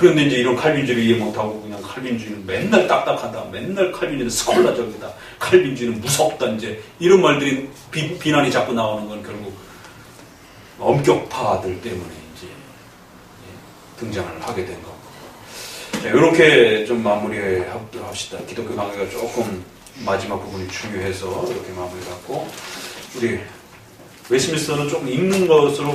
그런데 이제 이런 칼빈주의를 이해 못하고 그냥 칼빈주의는 맨날 딱딱하다, 맨날 칼빈주의는 스콜라적이다, 칼빈주의는 무섭다, 이제 이런 말들이 비난이 자꾸 나오는 건 결국 엄격파들 때문에 이제 등장을 하게 된 거고. 자, 이렇게 좀 마무리합시다. 기독교 강의가 조금 마지막 부분이 중요해서 이렇게 마무리하고, 우리 웨스민스터는 조금 읽는 것으로